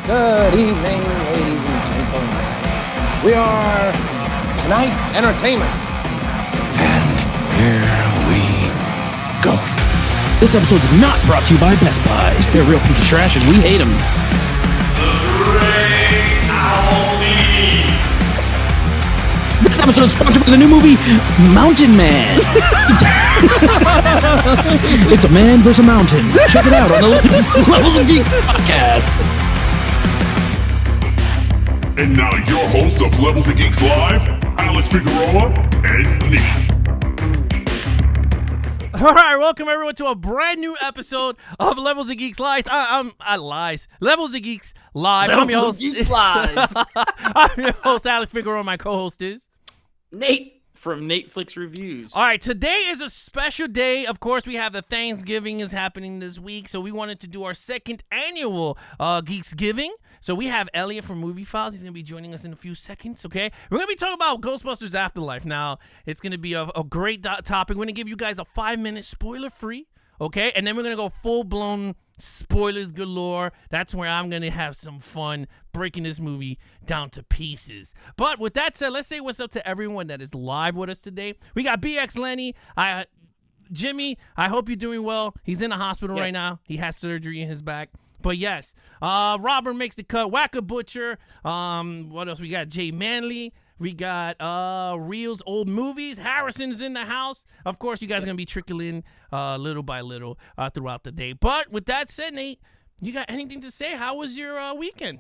Good evening, ladies and gentlemen. We are tonight's entertainment. And here we go. This episode is not brought to you by Best Buy. They're a real piece of trash and we hate them. This episode is sponsored by the new movie, Mountain Man. It's a man versus a mountain. Check it out on the Levels of Geeks podcast. And now your hosts of Levels of Geeks Live, Alex Figueroa and Nate. All right, welcome everyone to a brand new episode of Levels of Geeks Live. Levels of Geeks Live. I'm your host. Geeks Live. I'm your host, Alex Figueroa. My co-host is Nate from Netflix Reviews. All right, today is a special day. Of course, we have the Thanksgiving is happening this week, so we wanted to do our second annual Geeksgiving. So we have Elliot from Movie Files. He's going to be joining us in a few seconds, okay? We're going to be talking about Ghostbusters Afterlife. Now, it's going to be a great topic. We're going to give you guys a 5-minute spoiler-free, okay? And then we're going to go full-blown spoilers galore. That's where I'm going to have some fun breaking this movie down to pieces. But with that said, let's say what's up to everyone that is live with us today. We got BX Lenny. Jimmy, I hope you're doing well. He's in the hospital right now. He has surgery in his back. But yes, Robert makes the cut. Whacker Butcher. What else? We got Jay Manley. We got Reel's Old Movies. Harrison's in the house. Of course, you guys are going to be trickling little by little throughout the day. But with that said, Nate, you got anything to say? How was your weekend?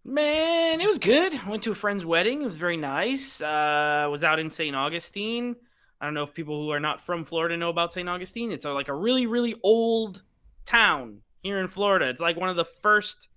Man, it was good. Went to a friend's wedding. It was very nice. Was out in St. Augustine. I don't know if people who are not from Florida know about St. Augustine. It's like a really, really old town here in Florida. It's like one of the first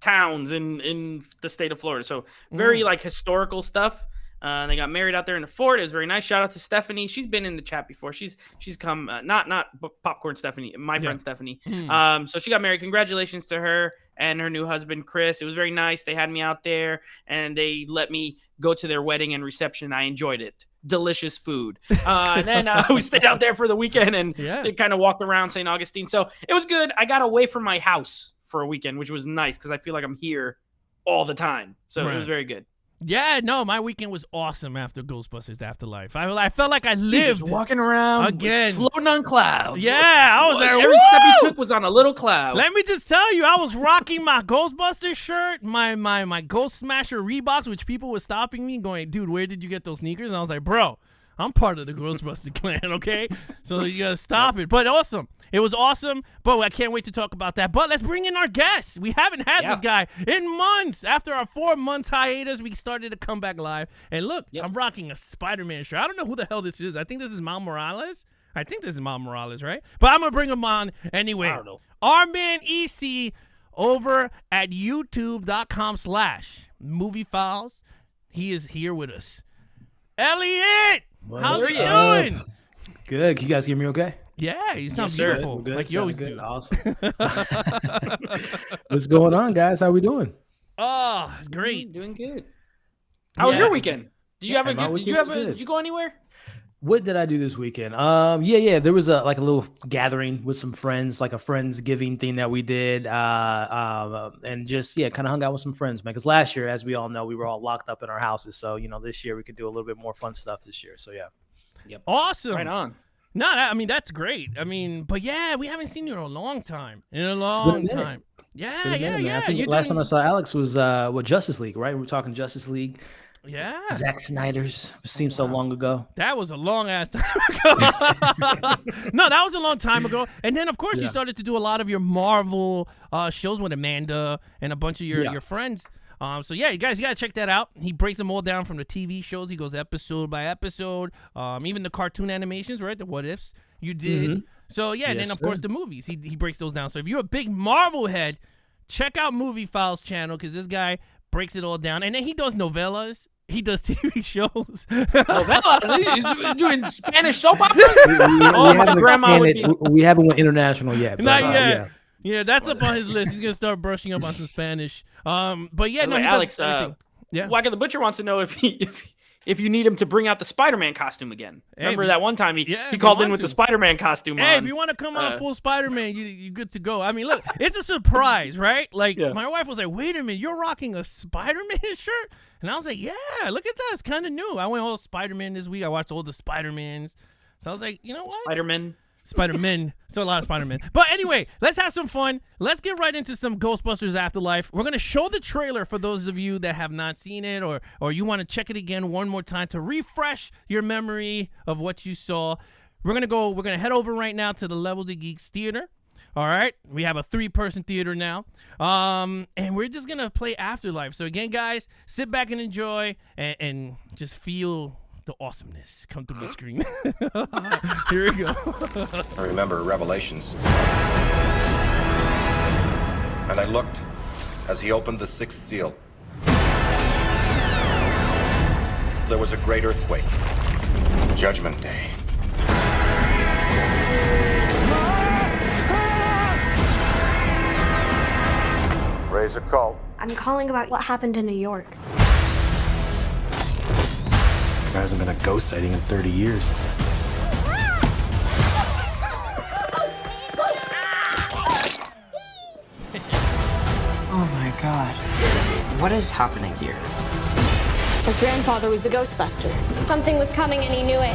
towns in the state of Florida. So very like historical stuff. They got married out there in the fort. It was very nice. Shout out to Stephanie. She's been in the chat before. She's come not Popcorn Stephanie, my friend Stephanie. So she got married. Congratulations to her and her new husband Chris. It was very nice. They had me out there and they let me go to their wedding and reception. I enjoyed it. Delicious food. And then we stayed out there for the weekend and they kind of walked around St. Augustine. So it was good. I got away from my house for a weekend, which was nice because I feel like I'm here all the time. So it was very good. Yeah, no, my weekend was awesome after Ghostbusters Afterlife. I felt like I lived. Just walking around again, floating on clouds. Yeah, I was there. Every step you took was on a little cloud. Let me just tell you, I was rocking my Ghostbusters shirt, my Ghost Smasher Reeboks, which people were stopping me going, dude, where did you get those sneakers? And I was like, bro, I'm part of the Ghostbuster clan, okay? So you gotta stop it. But awesome. It was awesome, but I can't wait to talk about that. But let's bring in our guest. We haven't had this guy in months. After our 4 months hiatus, we started to come back live. And look, I'm rocking a Spider-Man shirt. I don't know who the hell this is. I think this is Miles Morales. I think this is Miles Morales, right? But I'm going to bring him on anyway. I don't know. Our man EC over at youtube.com/Movie Files. He is here with us. Elliot! How's he doing? Good. Can you guys hear me okay? Yeah, you sound beautiful, like you always do. Awesome. What's going on, guys? How we doing? Oh, great. Doing good. How was your weekend? Did you Did you go anywhere? What did I do this weekend? There was a little gathering with some friends, like a Friendsgiving thing that we did, and just kind of hung out with some friends, man. Because last year, as we all know, we were all locked up in our houses. So this year we could do a little bit more fun stuff this year. So Awesome. Right on. No, that's great. I mean, but yeah, we haven't seen you in a long time. Yeah. I think last time I saw Alex was Justice League, right? We were talking Justice League. Yeah. Zack Snyder's. It seems so long ago. That was a long ass time ago. No, that was a long time ago. And then, of course, you started to do a lot of your Marvel shows with Amanda and a bunch of your friends. You guys got to check that out. He breaks them all down from the TV shows. He goes episode by episode. Even the cartoon animations, right? The what ifs you did. Mm-hmm. So, and then, of course, the movies. He breaks those down. So, if you're a big Marvel head, check out Movie Files channel because this guy breaks it all down. And then he does novellas. He does TV shows. Novellas? He's doing Spanish soap operas? We haven't went international yet. But, not yet. Yeah, that's up on his list. He's gonna start brushing up on some Spanish. Alex, Whacker the Butcher wants to know if if you need him to bring out the Spider-Man costume again. Remember that one time he if called you in want with the to. Spider-Man costume Hey, on. if you want to come out full Spider-Man, you good to go. I mean, look, it's a surprise, right? Like, my wife was like, wait a minute, you're rocking a Spider-Man shirt? And I was like, yeah, look at that. It's kind of new. I went all Spider-Man this week. I watched all the Spider-Mans. So I was like, you know what? Spider-Man. So a lot of Spider-Man. But anyway, let's have some fun. Let's get right into some Ghostbusters Afterlife. We're going to show the trailer for those of you that have not seen it or you want to check it again one more time to refresh your memory of what you saw. We're going to head over right now to the Levels of Geeks Theater. All right. We have a 3-person theater now. And we're just going to play Afterlife. So again, guys, sit back and enjoy and just feel the awesomeness come through the screen. Here we go. I remember Revelations. And I looked as he opened the 6th seal. There was a great earthquake. Judgment Day. Raise a cult. I'm calling about what happened in New York. There hasn't been a ghost sighting in 30 years. Oh my god. What is happening here? Her grandfather was a Ghostbuster. Something was coming and he knew it.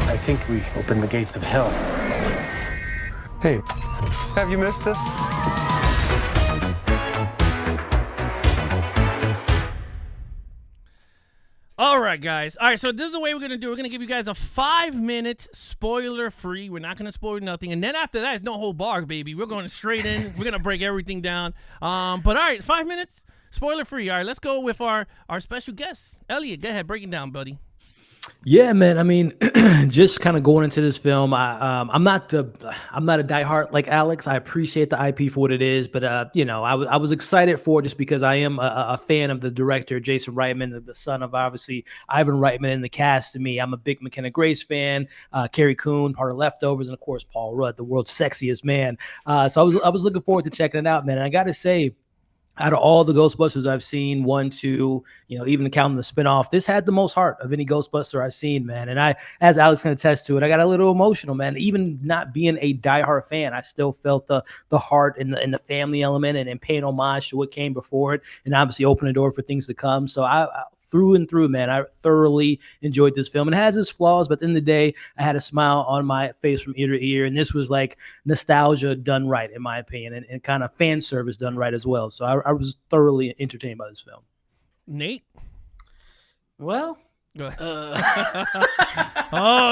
I think we opened the gates of hell. Hey, have you missed us? All right, guys. All right, so this is the way we're going to do it. We're going to give you guys a 5-minute spoiler-free. We're not going to spoil nothing. And then after that, it's no whole bar, baby. We're going straight in. We're going to break everything down. But all right, 5 minutes, spoiler-free. All right, let's go with our special guest. Elliot, go ahead. Break it down, buddy. Yeah, man. I mean, just kind of going into this film, I'm not a diehard like Alex. I appreciate the IP for what it is, but I was excited for it just because I am a fan of the director Jason Reitman, the son of obviously Ivan Reitman in the cast. To me, I'm a big McKenna Grace fan. Carrie Coon, part of Leftovers, and of course Paul Rudd, the world's sexiest man. So I was looking forward to checking it out, man. And I got to say, out of all the Ghostbusters I've seen, 1, 2, even counting the spinoff, this had the most heart of any Ghostbuster I've seen, man. And I, as Alex can attest to it, I got a little emotional, man. Even not being a diehard fan, I still felt the heart and the family element and paying homage to what came before it, and obviously open the door for things to come. So I through and through, man, I thoroughly enjoyed this film. It has its flaws, but at the end of the day, I had a smile on my face from ear to ear, and this was like nostalgia done right, in my opinion, and kind of fan service done right as well. So I was thoroughly entertained by this film. Nate? Well, oh,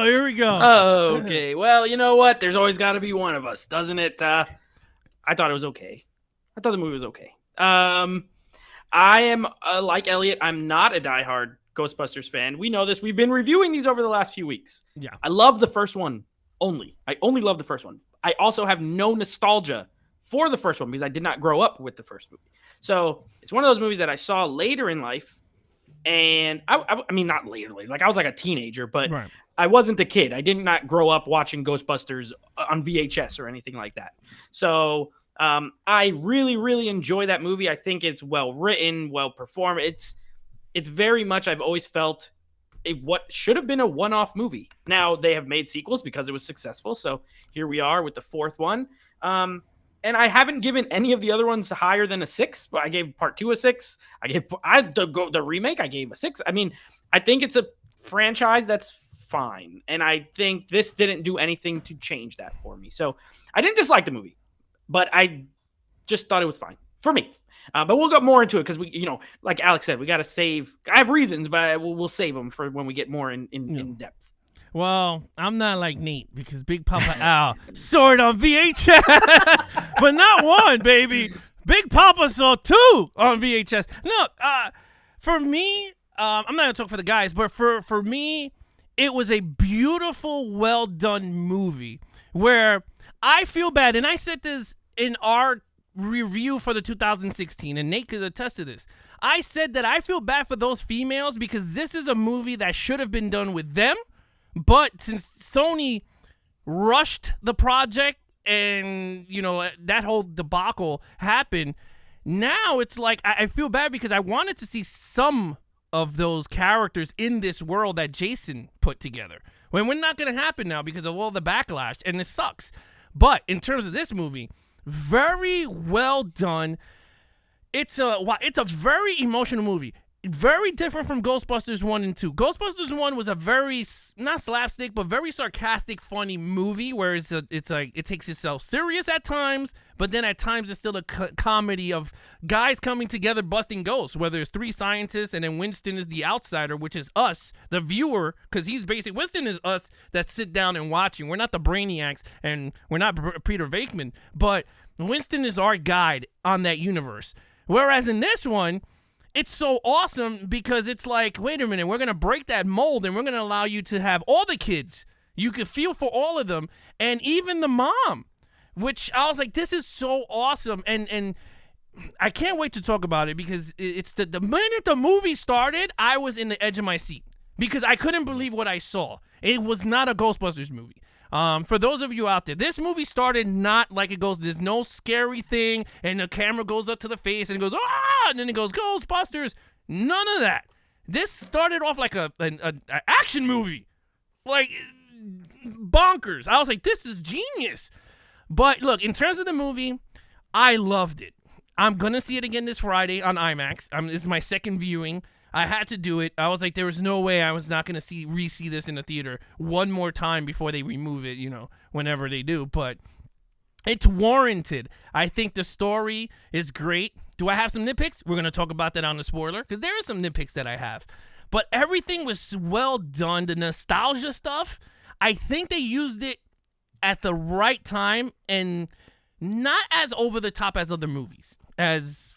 here we go. Okay. Well, you know what? There's always got to be one of us, doesn't it? I thought it was okay. I thought the movie was okay. I am like Elliot. I'm not a diehard Ghostbusters fan. We know this. We've been reviewing these over the last few weeks. Yeah. I love the first one only. I only love the first one. I also have no nostalgia for the first one because I did not grow up with the first movie. So it's one of those movies that I saw later in life. And I mean, not later. Like I was like a teenager, but Right. I wasn't a kid. I did not grow up watching Ghostbusters on VHS or anything like that. So I really, really enjoy that movie. I think it's well written, well performed. It's very much, I've always felt, what should have been a one-off movie. Now they have made sequels because it was successful. So here we are with the fourth one. And I haven't given any of the other ones higher than a 6. But I gave part 2 a 6. The remake, I gave a 6. I mean, I think it's a franchise that's fine. And I think this didn't do anything to change that for me. So I didn't dislike the movie, but I just thought it was fine for me. But we'll get more into it because we, like Alex said, we got to save. I have reasons, but we'll save them for when we get more in depth. Well, I'm not like Nate because Big Papa Al saw it on VHS, but not one, baby. Big Papa saw 2 on VHS. No, for me, I'm not gonna talk for the guys, but for me, it was a beautiful, well done movie where I feel bad, and I said this in our review for the 2016, and Nate could attest to this. I said that I feel bad for those females because this is a movie that should have been done with them. But since Sony rushed the project and, that whole debacle happened, Now it's like I feel bad because I wanted to see some of those characters in this world that Jason put together. When we're not going to happen now because of all the backlash, and it sucks. But in terms of this movie, very well done. It's a very emotional movie. Very different from Ghostbusters 1 and 2. Ghostbusters 1 was a very, not slapstick, but very sarcastic, funny movie, where it's like, it takes itself serious at times, but then at times it's still a comedy of guys coming together busting ghosts, whether it's three scientists and then Winston is the outsider, which is us, the viewer, because Winston is us that sit down and watching. We're not the brainiacs, and we're not Peter Venkman, but Winston is our guide on that universe. Whereas in this one, it's so awesome because it's like, wait a minute, we're going to break that mold and we're going to allow you to have all the kids. You can feel for all of them and even the mom, which I was like, this is so awesome. And I can't wait to talk about it because it's the minute the movie started, I was in the edge of my seat because I couldn't believe what I saw. It was not a Ghostbusters movie. For those of you out there, this movie started not like it goes, there's no scary thing, and the camera goes up to the face, and it goes, ah, and then it goes, Ghostbusters. None of that. This started off like an action movie. Like, bonkers. I was like, this is genius. But look, in terms of the movie, I loved it. I'm going to see it again this Friday on IMAX. This is my second viewing. I had to do it. I was like, there was no way I was not going to re-see this in the theater one more time before they remove it, whenever they do. But it's warranted. I think the story is great. Do I have some nitpicks? We're going to talk about that on the spoiler, because there are some nitpicks that I have. But everything was well done. The nostalgia stuff, I think they used it at the right time and not as over the top as other movies. As...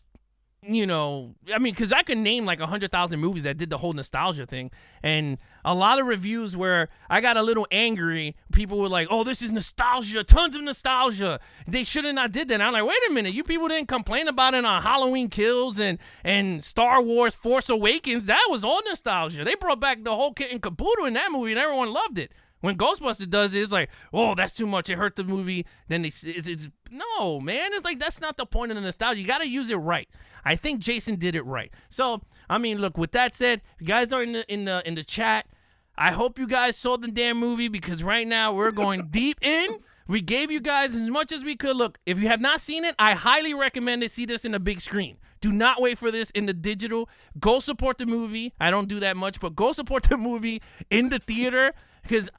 because I could name like 100,000 movies that did the whole nostalgia thing, and a lot of reviews where I got a little angry. People were like, "Oh, this is nostalgia, tons of nostalgia. They should have not did that." And I'm like, wait a minute, you people didn't complain about it on Halloween Kills and Star Wars Force Awakens. That was all nostalgia. They brought back the whole kit and caboodle in that movie, and everyone loved it. When Ghostbusters does it, it's like, oh, that's too much. It hurt the movie. Then it's no, man. It's like, that's not the point of the nostalgia. You got to use it right. I think Jason did it right. So, I mean, look, with that said, you guys are in the chat. I hope you guys saw the damn movie, because right now we're going deep in. We gave you guys as much as we could. Look, if you have not seen it, I highly recommend to see this in a big screen. Do not wait for this in the digital. Go support the movie. I don't do that much, but go support the movie in the theater, because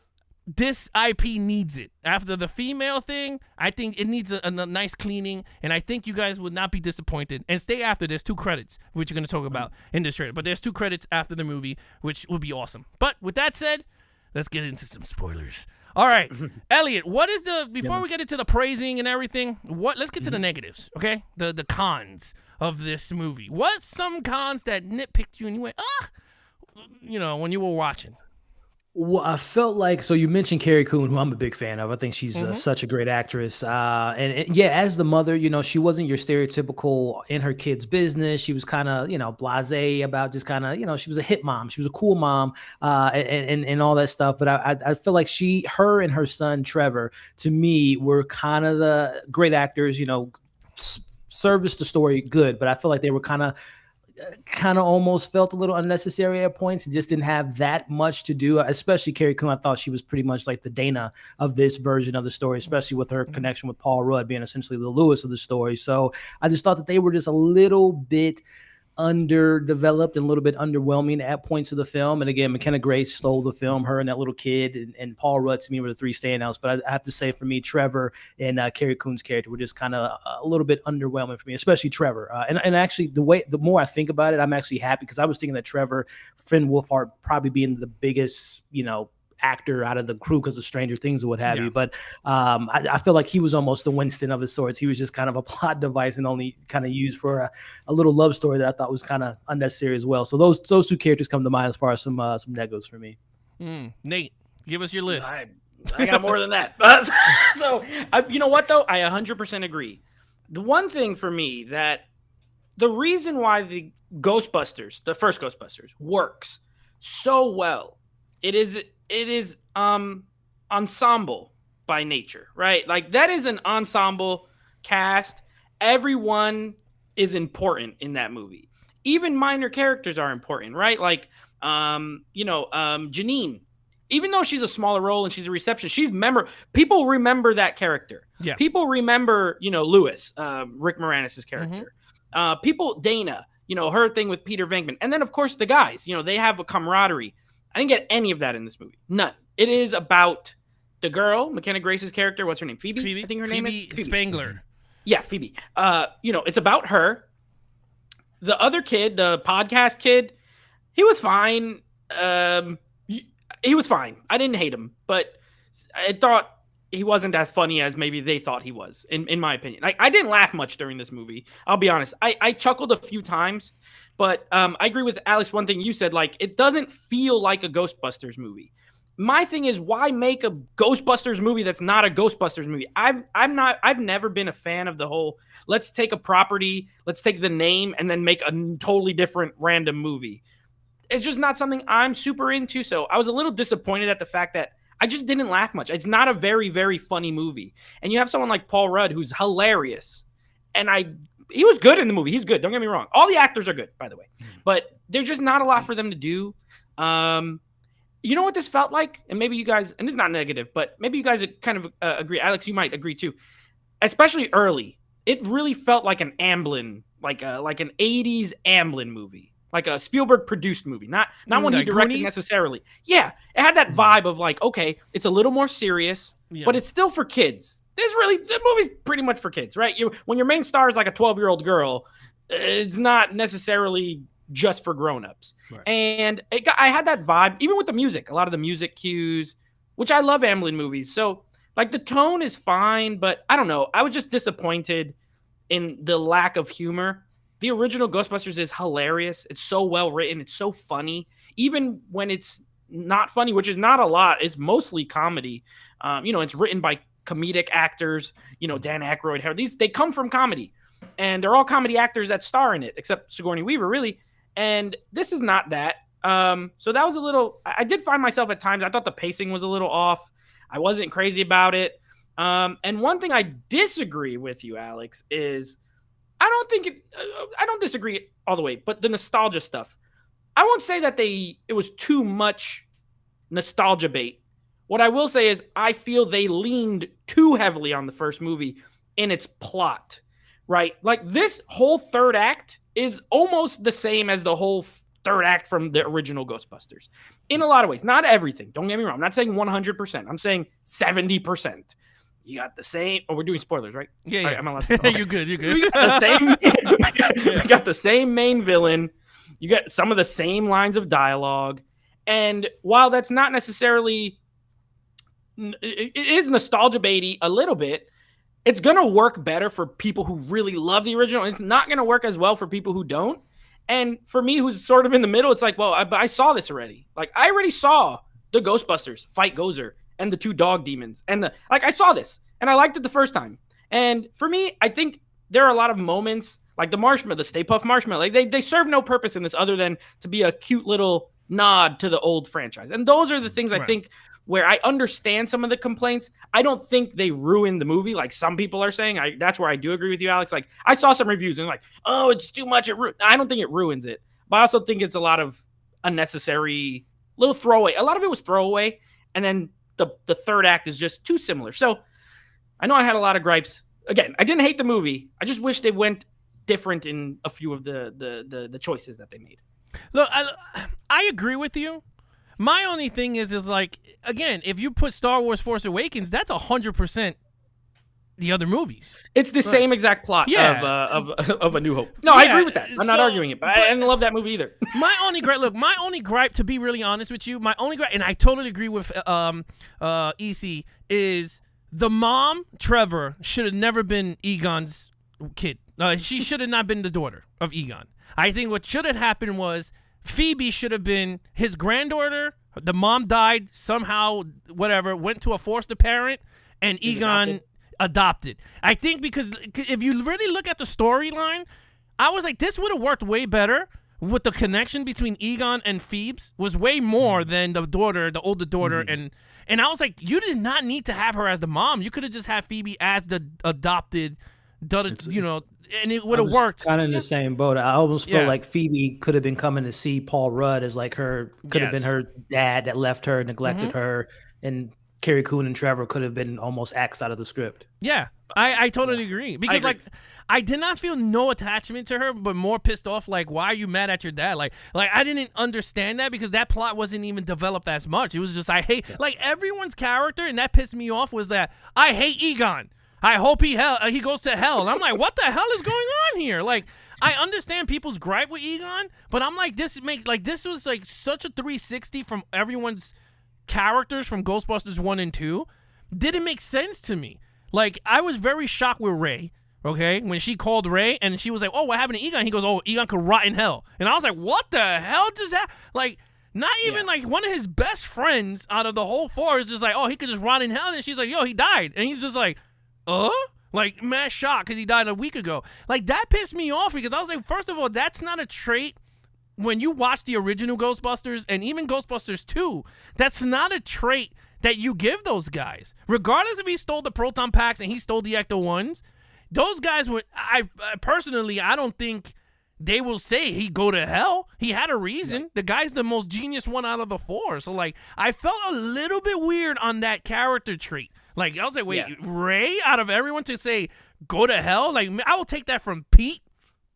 this IP needs it. After the female thing, I think it needs a nice cleaning, and I think you guys would not be disappointed. And stay after. There's 2 credits, which you're going to talk about in this trailer. But there's 2 credits after the movie, which would be awesome. But with that said, let's get into some spoilers. All right, Elliot, what is before we get into the praising and everything, let's get to the negatives, okay? The cons of this movie. What's some cons that nitpicked you and you went, when you were watching? Well, I felt like, so you mentioned Carrie Coon, who I'm a big fan of. I think she's such a great actress. And yeah, as the mother, she wasn't your stereotypical in her kid's business. She was kind of, blasé about just kind of, she was a hit mom. She was a cool mom, and all that stuff. But I feel like her and her son, Trevor, to me, were kind of the great actors, serviced the story good. But I feel like they were kind of almost felt a little unnecessary at points. It just didn't have that much to do, especially Carrie Coon. I thought she was pretty much like the Dana of this version of the story, especially with her connection with Paul Rudd being essentially the Lewis of the story. So I just thought that they were just a little bit underdeveloped and a little bit underwhelming at points of the film. And again, McKenna Grace stole the film. Her and that little kid and Paul Rudd, to me, were the 3 standouts. But I have to say, for me, Trevor and Carrie Coon's character were just kind of a little bit underwhelming for me, especially Trevor. And actually, the more I think about it, I'm actually happy, because I was thinking that Trevor, Finn Wolfhard, probably being the biggest, actor out of the crew because of Stranger Things or what have you. But I feel like he was almost the Winston of his sorts. He was just kind of a plot device and only kind of used for a little love story that I thought was kind of unnecessary as well. So those 2 characters come to mind as far as some negatives for me. Nate, give us your list. I got more than that. So, you know what, though? I 100% agree. The one thing for me that the reason why the Ghostbusters, the first Ghostbusters, works so well, it is ensemble by nature, right? Like, that is an ensemble cast. Everyone is important in that movie. Even minor characters are important, right? Like, Janine. Even though she's a smaller role and she's a receptionist, people remember that character. Yeah. People remember, Lewis, Rick Moranis' character. Dana, her thing with Peter Venkman. And then, of course, the guys, they have a camaraderie. I didn't get any of that in this movie. None. It is about the girl, McKenna Grace's character. What's her name? Phoebe? I think her name is Phoebe Spangler. Yeah, Phoebe. It's about her. The other kid, the podcast kid, he was fine. He was fine. I didn't hate him, but I thought he wasn't as funny as maybe they thought he was, in my opinion. I didn't laugh much during this movie. I'll be honest. I chuckled a few times, but I agree with Alex. One thing you said, like, it doesn't feel like a Ghostbusters movie. My thing is, why make a Ghostbusters movie that's not a Ghostbusters movie? I've never been a fan of the whole, let's take a property, let's take the name, and then make a totally different random movie. It's just not something I'm super into. So I was a little disappointed at the fact that I just didn't laugh much. It's not a very, very funny movie. And you have someone like Paul Rudd who's hilarious. And he was good in the movie. He's good. Don't get me wrong. All the actors are good, by the way. But there's just not a lot for them to do. You know what this felt like? And maybe you guys, and it's not negative, but maybe you guys kind of agree. Alex, you might agree too. Especially early. It really felt like an Amblin, like an 80s Amblin movie. Like a Spielberg produced movie, not one he directed Goonies? Necessarily. Yeah, it had that vibe of like, okay, it's a little more serious, but it's still for kids. The movie's pretty much for kids, right? When your main star is like a 12-year-old girl, it's not necessarily just for grown-ups. Right. And I had that vibe, even with the music, a lot of the music cues, which I love Amblin movies. So like the tone is fine, but I don't know. I was just disappointed in the lack of humor. The original Ghostbusters is hilarious. It's so well written. It's so funny. Even when it's not funny, which is not a lot, it's mostly comedy. It's written by comedic actors, Dan Aykroyd. They come from comedy. And they're all comedy actors that star in it, except Sigourney Weaver, really. And this is not that. So that was a little... I did find myself at times, I thought the pacing was a little off. I wasn't crazy about it. And one thing I disagree with you, Alex, is... I don't disagree all the way, but the nostalgia stuff, I won't say that it was too much nostalgia bait. What I will say is I feel they leaned too heavily on the first movie in its plot, right? Like this whole third act is almost the same as the whole third act from the original Ghostbusters in a lot of ways. Not everything. Don't get me wrong. I'm not saying 100%. I'm saying 70%. You got the same. Oh, we're doing spoilers, right? Yeah, yeah. Right, I'm allowed to, okay. You're good. We got the same. We got the same main villain. You got some of the same lines of dialogue, and while that's not necessarily, it is nostalgia baity a little bit. It's gonna work better for people who really love the original. It's not gonna work as well for people who don't. And for me, who's sort of in the middle, it's like, well, I saw this already. Like I already saw the Ghostbusters fight Gozer and the two dog demons. And I saw this and I liked it the first time. And for me, I think there are a lot of moments like the Stay Puft Marshmallow. Like they serve no purpose in this other than to be a cute little nod to the old franchise. And those are the things I think where I understand some of the complaints. I don't think they ruin the movie like some people are saying. That's where I do agree with you, Alex. Like I saw some reviews and like, oh, it's too much. I don't think it ruins it. But I also think it's a lot of unnecessary little throwaway. A lot of it was throwaway. And then the third act is just too similar. So I know I had a lot of gripes. Again, I didn't hate the movie. I just wish they went different in a few of the choices that they made. Look, I agree with you. My only thing is like, again, if you put Star Wars Force Awakens, that's 100% the other movies. It's the same exact plot of A New Hope. No, I agree with that. I'm not arguing it, but I didn't love that movie either. My only gripe, to be really honest with you, and I totally agree with EC, is the mom, Trevor, should have never been Egon's kid. She should have not been the daughter of Egon. I think what should have happened was Phoebe should have been his granddaughter. The mom died somehow, whatever, went to a foster parent, and Egon adopted. I think because if you really look at the storyline, I was like, this would have worked way better with the connection between Egon and Phoebes was way more than the older daughter, and I was like, you did not need to have her as the mom. You could have just had Phoebe as the adopted done it, and it would have worked. Kind of in the same boat. I almost felt Yeah. like Phoebe could have been coming to see Paul Rudd as like could have been Yes. her dad that left her, neglected her, and Carrie Coon and Trevor could have been almost axed out of the script. Yeah, I totally agree. Because, agree. like, I did not feel no attachment to her, but more pissed off, like, why are you mad at your dad? Like I didn't understand that because that plot wasn't even developed as much. It was just, I hate, like, everyone's character, and that pissed me off, was that I hate Egon. I hope he goes to hell. And I'm like, what the hell is going on here? Like, I understand people's gripe with Egon, but I'm like, this was, like, such a 360 from everyone's characters from Ghostbusters 1 and 2. Didn't make sense to me. Like, I was very shocked with Ray, okay? When she called Ray and she was like, oh, what happened to Egon? He goes, oh, Egon could rot in hell. And I was like, what the hell does that? Like, not even like one of his best friends out of the whole four is just like, oh, he could just rot in hell. And she's like, yo, he died. And he's just like, like, mad shock because he died a week ago. Like, that pissed me off because I was like, first of all, that's not a trait. When you watch the original Ghostbusters and even Ghostbusters 2, that's not a trait that you give those guys. Regardless if he stole the proton packs and he stole the Ecto-1s, those guys would, I personally, I don't think they will say he go to hell. He had a reason. Yeah. The guy's the most genius one out of the four. So, like, I felt a little bit weird on that character trait. Like, I was like, wait, Ray, out of everyone to say go to hell? Like, I will take that from Pete.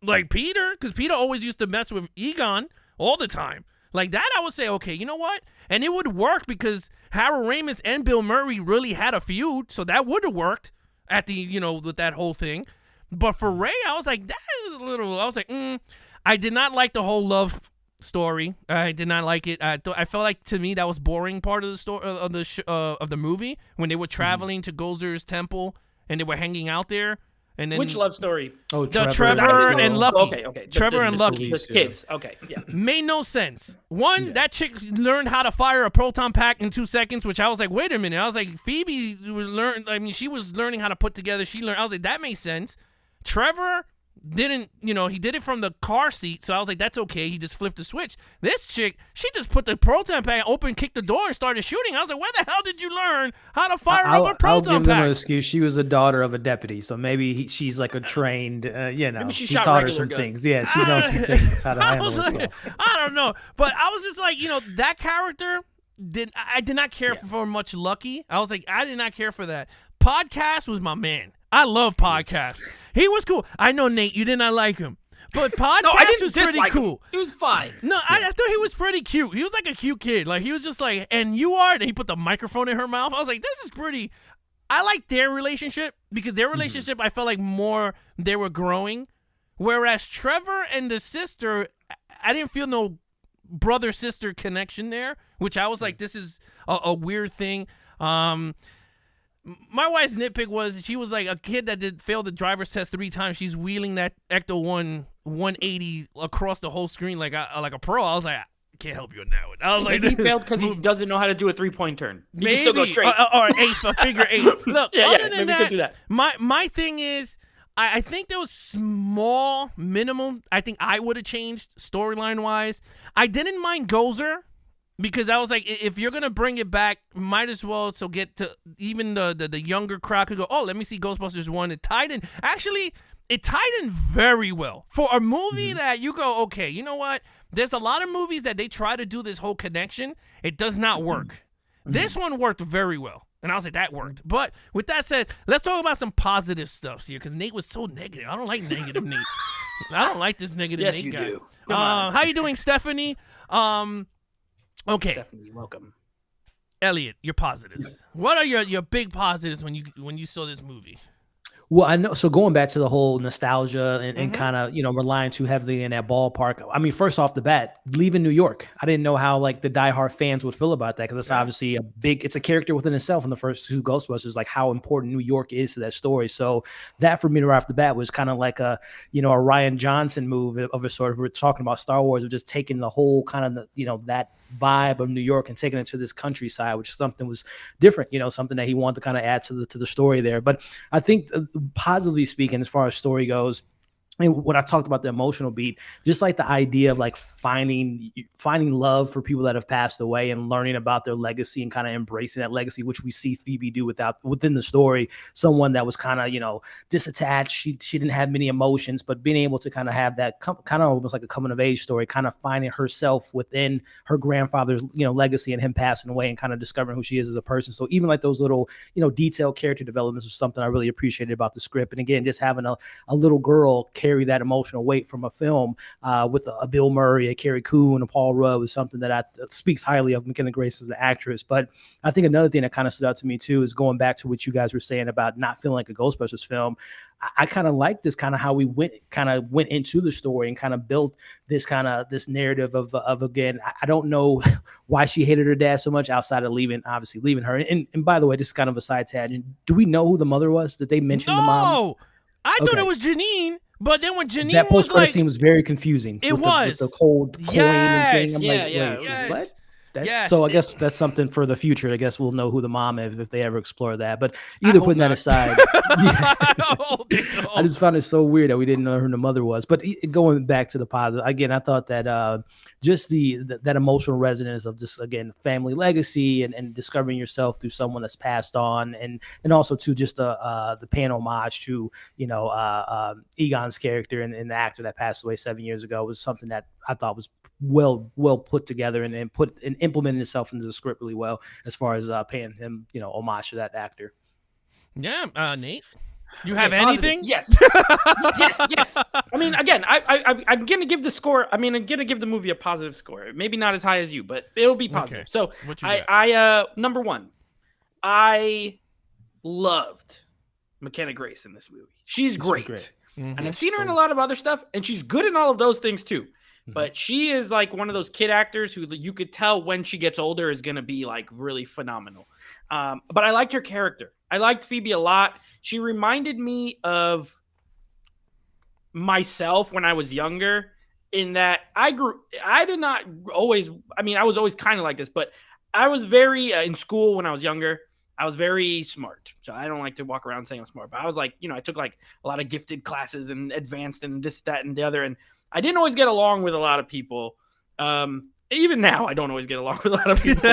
Like Peter, because Peter always used to mess with Egon all the time. Like that, I would say, okay, you know what? And it would work because Harold Ramis and Bill Murray really had a feud, so that would have worked at the, with that whole thing. But for Ray, I was like, that is a little, I was like, I did not like the whole love story. I did not like it. I felt like, to me, that was boring part of the story of the movie when they were traveling to Gozer's temple and they were hanging out there. And then which love story? Oh, Trevor and Lucky. Okay. Trevor and Lucky. The kids. Okay, yeah. Made no sense. One, that chick learned how to fire a proton pack in 2 seconds, which I was like, wait a minute. I was like, Phoebe she was learning how to put together. I was like, that makes sense. Trevor didn't, he did it from the car seat, so I was like, that's okay. He just flipped the switch. This chick, she just put the proton pack open, kicked the door, and started shooting. I was like, where the hell did you learn how to fire up a proton I'll give them pack? an excuse. She was a daughter of a deputy, so maybe she's like a trained, Maybe she he shot taught her some guns. things. Yeah, she knows some things, how to handle herself. I don't know. But I was just like, that character, I did not care for much Lucky. I was like, I did not care for that. Podcast was my man. I love Podcast. He was cool. I know, Nate, you did not like him. But Podcast was pretty cool. It was fine. No, I thought he was pretty cute. He was like a cute kid. Like, he was just like, and you are? And he put the microphone in her mouth. I was like, this is pretty. I like their relationship because their relationship, I felt like more they were growing. Whereas Trevor and the sister, I didn't feel no brother-sister connection there, which I was like, this is a weird thing. My wife's nitpick was she was like a kid that failed the driver's test 3 times. She's wheeling that Ecto-1 180 across the whole screen like a pro. I was like, I can't help you on that one. I was like, he failed because he doesn't know how to do a 3-point turn. He maybe can still go straight. or a figure 8. Look, other than maybe he could do that. My thing is, I think there was small, minimum. I think I would have changed storyline wise. I didn't mind Gozer. Because I was like, if you're going to bring it back, might as well get to even the younger crowd could go, oh, let me see Ghostbusters 1. It tied in. Actually, it tied in very well. For a movie that you go, okay, you know what? There's a lot of movies that they try to do this whole connection. It does not work. This one worked very well. And I was like, that worked. But with that said, let's talk about some positive stuff here because Nate was so negative. I don't like negative Nate. I don't like this negative yes, Nate you guy. do. How you doing, Stephanie? Okay. Definitely welcome. Elliot, your positives. What are your big positives when you saw this movie? Well, I know. So going back to the whole nostalgia and kind of, relying too heavily in that ballpark. I mean, first off the bat, leaving New York. I didn't know how like the diehard fans would feel about that because it's obviously it's a character within itself in the first 2 Ghostbusters, like how important New York is to that story. So that for me right off the bat was kind of like a Ryan Johnson move of a sort of, we're talking about Star Wars, of just taking the whole kind of, that vibe of New York and taking it to this countryside, which something was different, something that he wanted to kind of add to the story there. But I think positively speaking, as far as story goes, and when I talked about the emotional beat, just like the idea of like finding love for people that have passed away and learning about their legacy and kind of embracing that legacy, which we see Phoebe do within the story. Someone that was kind of, disattached. She didn't have many emotions, but being able to kind of have that kind of almost like a coming of age story, kind of finding herself within her grandfather's, legacy and him passing away and kind of discovering who she is as a person. So even like those little, detailed character developments was something I really appreciated about the script. And again, just having a little girl carry that emotional weight from a film with a Bill Murray, a Carrie Coon, a Paul Rudd was something that speaks highly of McKenna Grace as the actress. But I think another thing that kind of stood out to me too is going back to what you guys were saying about not feeling like a Ghostbusters film. I kind of like this kind of how we went into the story and kind of built this this narrative of again, I don't know why she hated her dad so much outside of leaving her. And by the way, this is kind of a side tangent. Do we know who the mother was? Did they mention the mom? No, I thought it was Janine. But then when Janine that post-credit scene was very confusing. It with the cold coin and thing. I'm yes. What? Yes. So I guess that's something for the future. I guess we'll know who the mom is if they ever explore that. But either putting that aside, I just found it so weird that we didn't know who the mother was. But going back to the positive, again, I thought that just that emotional resonance of just, again, family legacy and discovering yourself through someone that's passed on, and also to just the paying homage to Egon's character and the actor that passed away 7 years ago was something that I thought was well put together and implemented itself into the script really well as far as paying him homage to that actor. Yeah, Nate, you have anything? Yes. yes. I mean, again, I'm gonna give the score. I mean, I'm gonna give the movie a positive score. Maybe not as high as you, but it'll be positive. Okay. So What you got? I number one, I loved McKenna Grace in this movie. She's great. And I've seen her in a lot of other stuff, and she's good in all of those things too. But she is like one of those kid actors who you could tell when she gets older is going to be like really phenomenal. But I liked her character. I liked Phoebe a lot. She reminded me of myself when I was younger in that I was always kind of like this, but I was very in school when I was younger. I was very smart. So I don't like to walk around saying I'm smart, but I was like, I took like a lot of gifted classes and advanced and this, that, and the other. And I didn't always get along with a lot of people. Even now, I don't always get along with a lot of people.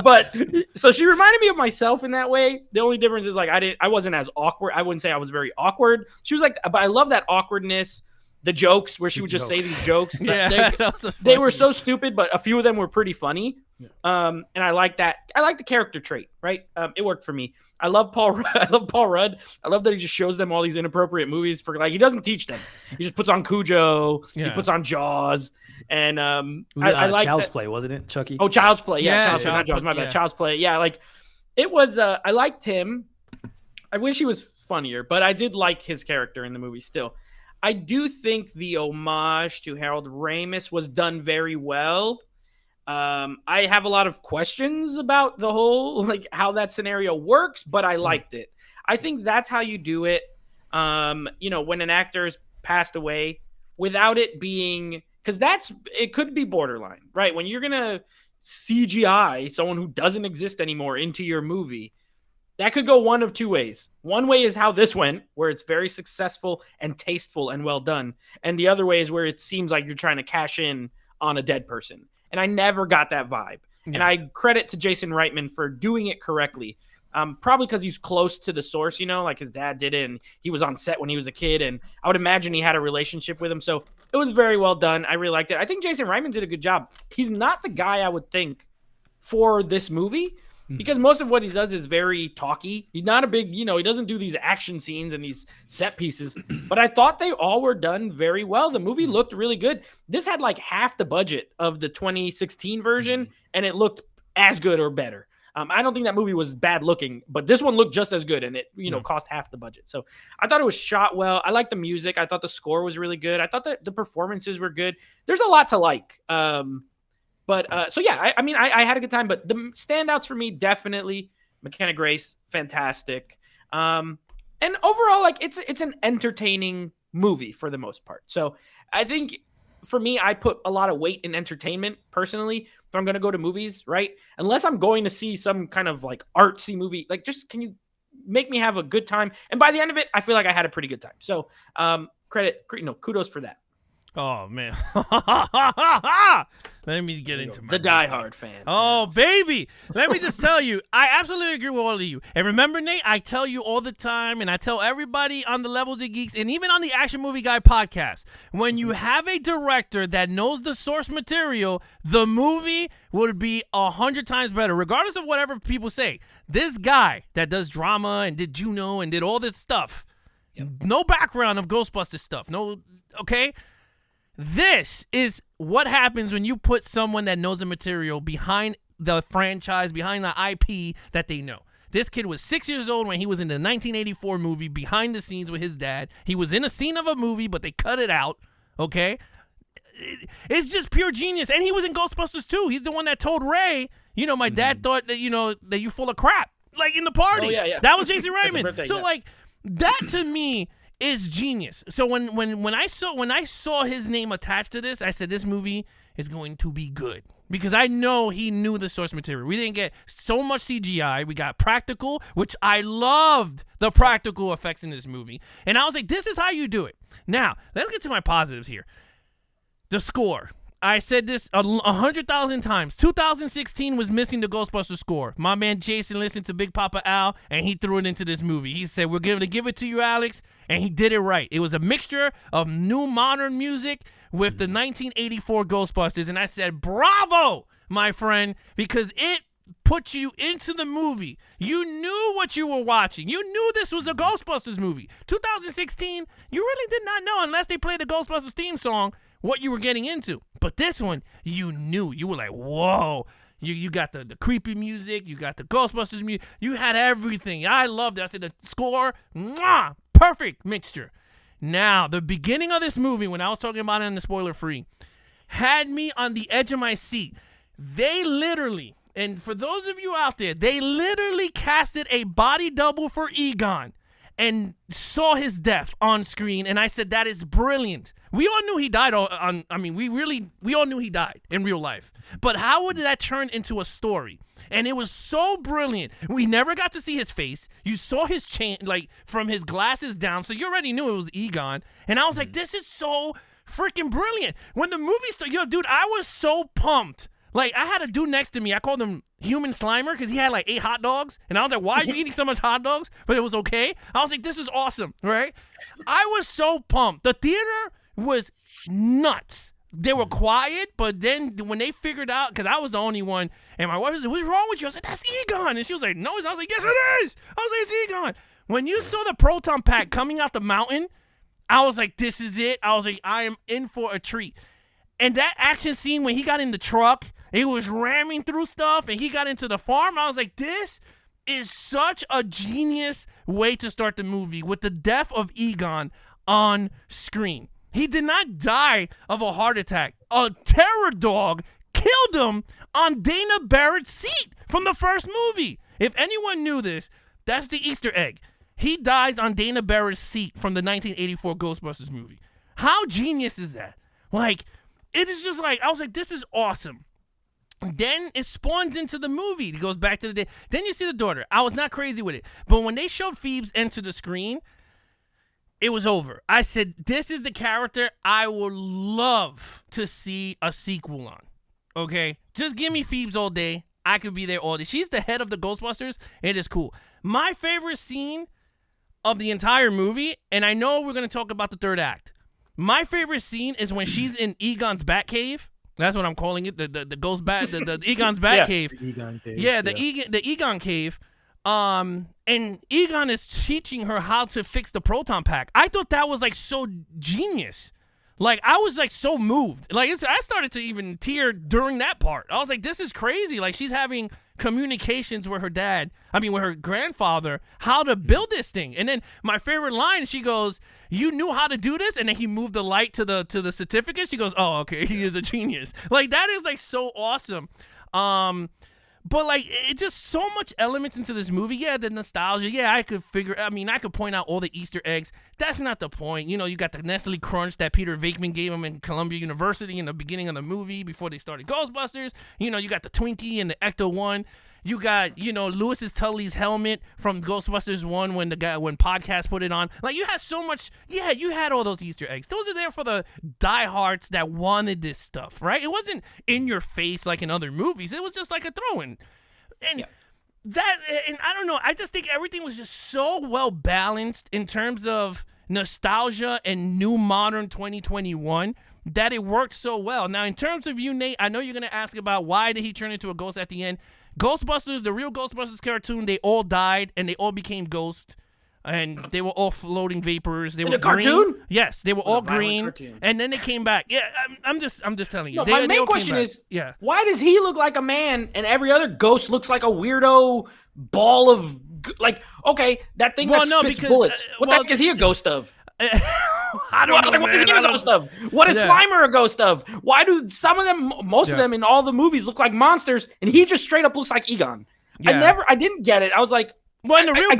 But so she reminded me of myself in that way. The only difference is like I wasn't as awkward. I wouldn't say I was very awkward. She was like, but I love that awkwardness. The jokes where she would just say these jokes. They were so stupid, but a few of them were pretty funny. And I like that. I like the character trait, right? It worked for me. I love Paul Rudd. I love that he just shows them all these inappropriate movies for he doesn't teach them. He just puts on Cujo. Yeah. He puts on Jaws. And I like Child's Play, wasn't it, Chucky? Oh, Child's Play. Yeah, Child's Play, not Jaws. My bad. Child's Play. Yeah, like it was. I liked him. I wish he was funnier, but I did like his character in the movie still. I do think the homage to Harold Ramis was done very well. I have a lot of questions about the whole, how that scenario works, but I liked it. I think that's how you do it. When an actor's passed away without it being, because it could be borderline, right? When you're going to CGI someone who doesn't exist anymore into your movie, that could go one of two ways. One way is how this went, where it's very successful and tasteful and well done. And the other way is where it seems like you're trying to cash in on a dead person. And I never got that vibe. Yeah. And I credit to Jason Reitman for doing it correctly. Probably because he's close to the source, like his dad did it, and he was on set when he was a kid, and I would imagine he had a relationship with him. So it was very well done. I really liked it. I think Jason Reitman did a good job. He's not the guy I would think for this movie, because most of what he does is very talky. He's not a big, he doesn't do these action scenes and these set pieces, but I thought they all were done very well. The movie looked really good. This had like half the budget of the 2016 version, and it looked as good or better. I don't think that movie was bad looking, but this one looked just as good, and it, cost half the budget. So I thought it was shot well. I liked the music. I thought the score was really good. I thought that the performances were good. There's a lot to like. But I had a good time, but the standouts for me, definitely McKenna Grace, fantastic. And overall, it's an entertaining movie for the most part. So I think for me, I put a lot of weight in entertainment personally. If I'm going to go to movies, right? Unless I'm going to see some kind of artsy movie, just can you make me have a good time? And by the end of it, I feel like I had a pretty good time. So kudos for that. Oh man. Let me get into The diehard fan. Oh baby, let me just tell you, I absolutely agree with all of you. And remember, Nate, I tell you all the time, and I tell everybody on the Levels of Geeks, and even on the Action Movie Guy podcast, when you have a director that knows the source material, the movie would be 100 times better, regardless of whatever people say. This guy that does drama and did Juno and did all this stuff, no background of Ghostbusters stuff, no, okay. This is what happens when you put someone that knows the material behind the franchise, behind the IP that they know. This kid was 6 years old when he was in the 1984 movie behind the scenes with his dad. He was in a scene of a movie, but they cut it out, okay? It's just pure genius. And he was in Ghostbusters too. He's the one that told Ray, you know, my dad thought that, you know, that you're full of crap, like in the party. Oh, yeah. That was Jason Reitman. Birthday, So, yeah. like, that to me is genius. So when I saw his name attached to this, I said this movie is going to be good because I know he knew the source material. We didn't get so much CGI. We got practical, which I loved the practical effects in this movie. And I was like, this is how you do it. Now, let's get to my positives here. The score. I said this 100,000 times. 2016 was missing the Ghostbusters score. My man Jason listened to Big Papa Al, and he threw it into this movie. He said, we're going to give it to you, Alex, and he did it right. It was a mixture of new modern music with the 1984 Ghostbusters, and I said, bravo, my friend, because it put you into the movie. You knew what you were watching. You knew this was a Ghostbusters movie. 2016, you really did not know unless they played the Ghostbusters theme song what you were getting into. But this one, you knew. You were like, whoa. You got the creepy music. You got the Ghostbusters music. You had everything. I loved it. I said the score, mwah, perfect mixture. Now, the beginning of this movie, when I was talking about it in the spoiler-free, had me on the edge of my seat. They literally, and for those of you out there, they literally casted a body double for Egon and saw his death on screen, and I said, that is brilliant. We all knew he died we all knew he died in real life. But how would that turn into a story? And it was so brilliant. We never got to see his face. You saw his chain, like, from his glasses down, so you already knew it was Egon. And I was like, this is so freaking brilliant. When the movie started, yo, dude, I was so pumped. Like, I had a dude next to me. I called him Human Slimer because he had like 8 hot dogs. And I was like, why are you eating so much hot dogs? But it was okay. I was like, this is awesome, right? I was so pumped. The theater was nuts. They were quiet, but then when they figured out, because I was the only one, and my wife was like, what's wrong with you? I was like, that's Egon. And she was like, no. I was like, yes, it is. I was like, it's Egon. When you saw the proton pack coming out the mountain, I was like, this is it. I was like, I am in for a treat. And that action scene when he got in the truck, it was ramming through stuff, and he got into the farm. I was like, this is such a genius way to start the movie with the death of Egon on screen. He did not die of a heart attack. A terror dog killed him on Dana Barrett's seat from the first movie. If anyone knew this, that's the Easter egg. He dies on Dana Barrett's seat from the 1984 Ghostbusters movie. How genius is that? Like, it is just like, I was like, this is awesome. Then it spawns into the movie. It goes back to the day. Then you see the daughter. I was not crazy with it. But when they showed Phoebes enter the screen, it was over. I said, this is the character I would love to see a sequel on. Okay? Just give me Phoebes all day. I could be there all day. She's the head of the Ghostbusters. It is cool. My favorite scene of the entire movie, and I know we're going to talk about the third act. My favorite scene is when she's in Egon's Batcave. That's what I'm calling it. The Ghost Bat, the Egon's Batcave. The Egon cave. Yeah, the Egon cave. And Egon is teaching her how to fix the proton pack. I thought that was like so genius. Like, I was like so moved. Like, I started to even tear during that part. I was like, this is crazy. Like, she's having communications with with her grandfather, how to build this thing. And then my favorite line, she goes, you knew how to do this? And then he moved the light to the certificate. She goes, oh, okay, he is a genius. Like, that is like so awesome. But like, it just so much elements into this movie. Yeah, the nostalgia. Yeah, I could point out all the Easter eggs. That's not the point. You know, you got the Nestle Crunch that Peter Venkman gave him in Columbia University in the beginning of the movie before they started Ghostbusters. You know, you got the Twinkie and the Ecto-1. You got, Lewis's Tully's helmet from Ghostbusters 1 when Podcast put it on. Like, you had so much. Yeah, you had all those Easter eggs. Those are there for the diehards that wanted this stuff, right? It wasn't in your face like in other movies. It was just like a throw-in. And and I don't know. I just think everything was just so well balanced in terms of nostalgia and new modern 2021 that it worked so well. Now, in terms of you, Nate, I know you're going to ask about why did he turn into a ghost at the end. Ghostbusters, the real Ghostbusters cartoon, they all died and they all became ghosts. And they were all floating vapors. They were green. Cartoon? Yes, they were all green. Cartoon. And then they came back. Yeah, I'm just telling you. No, They my all main came question back. is, yeah, why does he look like a man and every other ghost looks like a weirdo ball of okay, that thing that spits bullets. What the heck is he a ghost of? I don't know, what is he a ghost of? What is Slimer a ghost of? Why do some of them, most of them in all the movies look like monsters, and he just straight up looks like Egon? Yeah. I didn't get it. I was like, well, in the real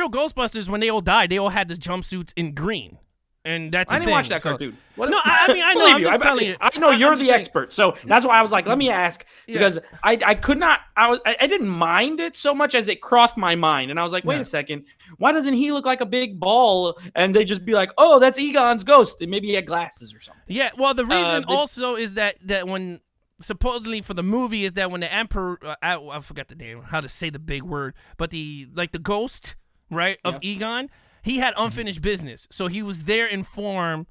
Ghostbusters, when they all died, they all had the jumpsuits in green. And that's I didn't watch that cartoon. No, I mean, I know. I'm just telling you. I know you're the expert, so that's why I was like, let me ask, because I could not. I didn't mind it so much as it crossed my mind, and I was like, wait a second, why doesn't he look like a big ball? And they just be like, oh, that's Egon's ghost, and maybe he had glasses or something. Yeah, well, the reason also is that when supposedly for the movie is that when the Emperor, I forgot the name, how to say the big word, but the ghost, right, of Egon. He had unfinished business, so he was there in form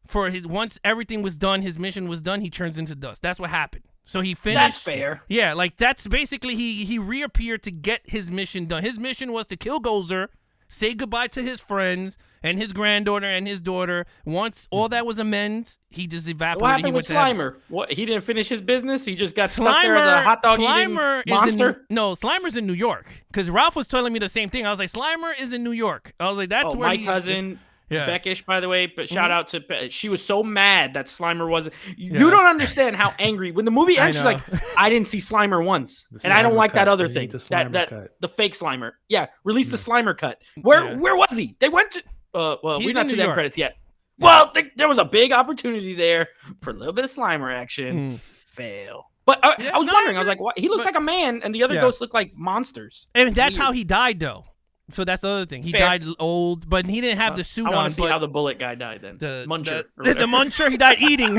for his. Once everything was done, his mission was done. He turns into dust. That's what happened. So he finished. That's fair. Yeah, like that's basically he reappeared to get his mission done. His mission was to kill Gozer, say goodbye to his friends and his granddaughter and his daughter. Once all that was amends, he just evaporated. What happened with Slimer? What, he didn't finish his business? He just got stuck there as a hot dog eating monster? Slimer's in New York. Because Ralph was telling me the same thing. I was like, Slimer is in New York. I was like, that's where my cousin, Beckish, by the way, but shout out to, she was so mad that Slimer wasn't. You don't understand how angry. When the movie ends, she's like, I didn't see Slimer once. And I don't like that other thing. The fake Slimer. Yeah, release the Slimer cut. Where was he? They went to, we're not to them credits yet. Well, there was a big opportunity there for a little bit of Slimer action. Fail. But I was wondering. I was like, what? He looks like a man, and the other ghosts look like monsters. And that's how he died, though. So that's the other thing. He died old, but he didn't have the suit on. I want to see how the bullet guy died then. The Muncher. The Muncher, he died eating.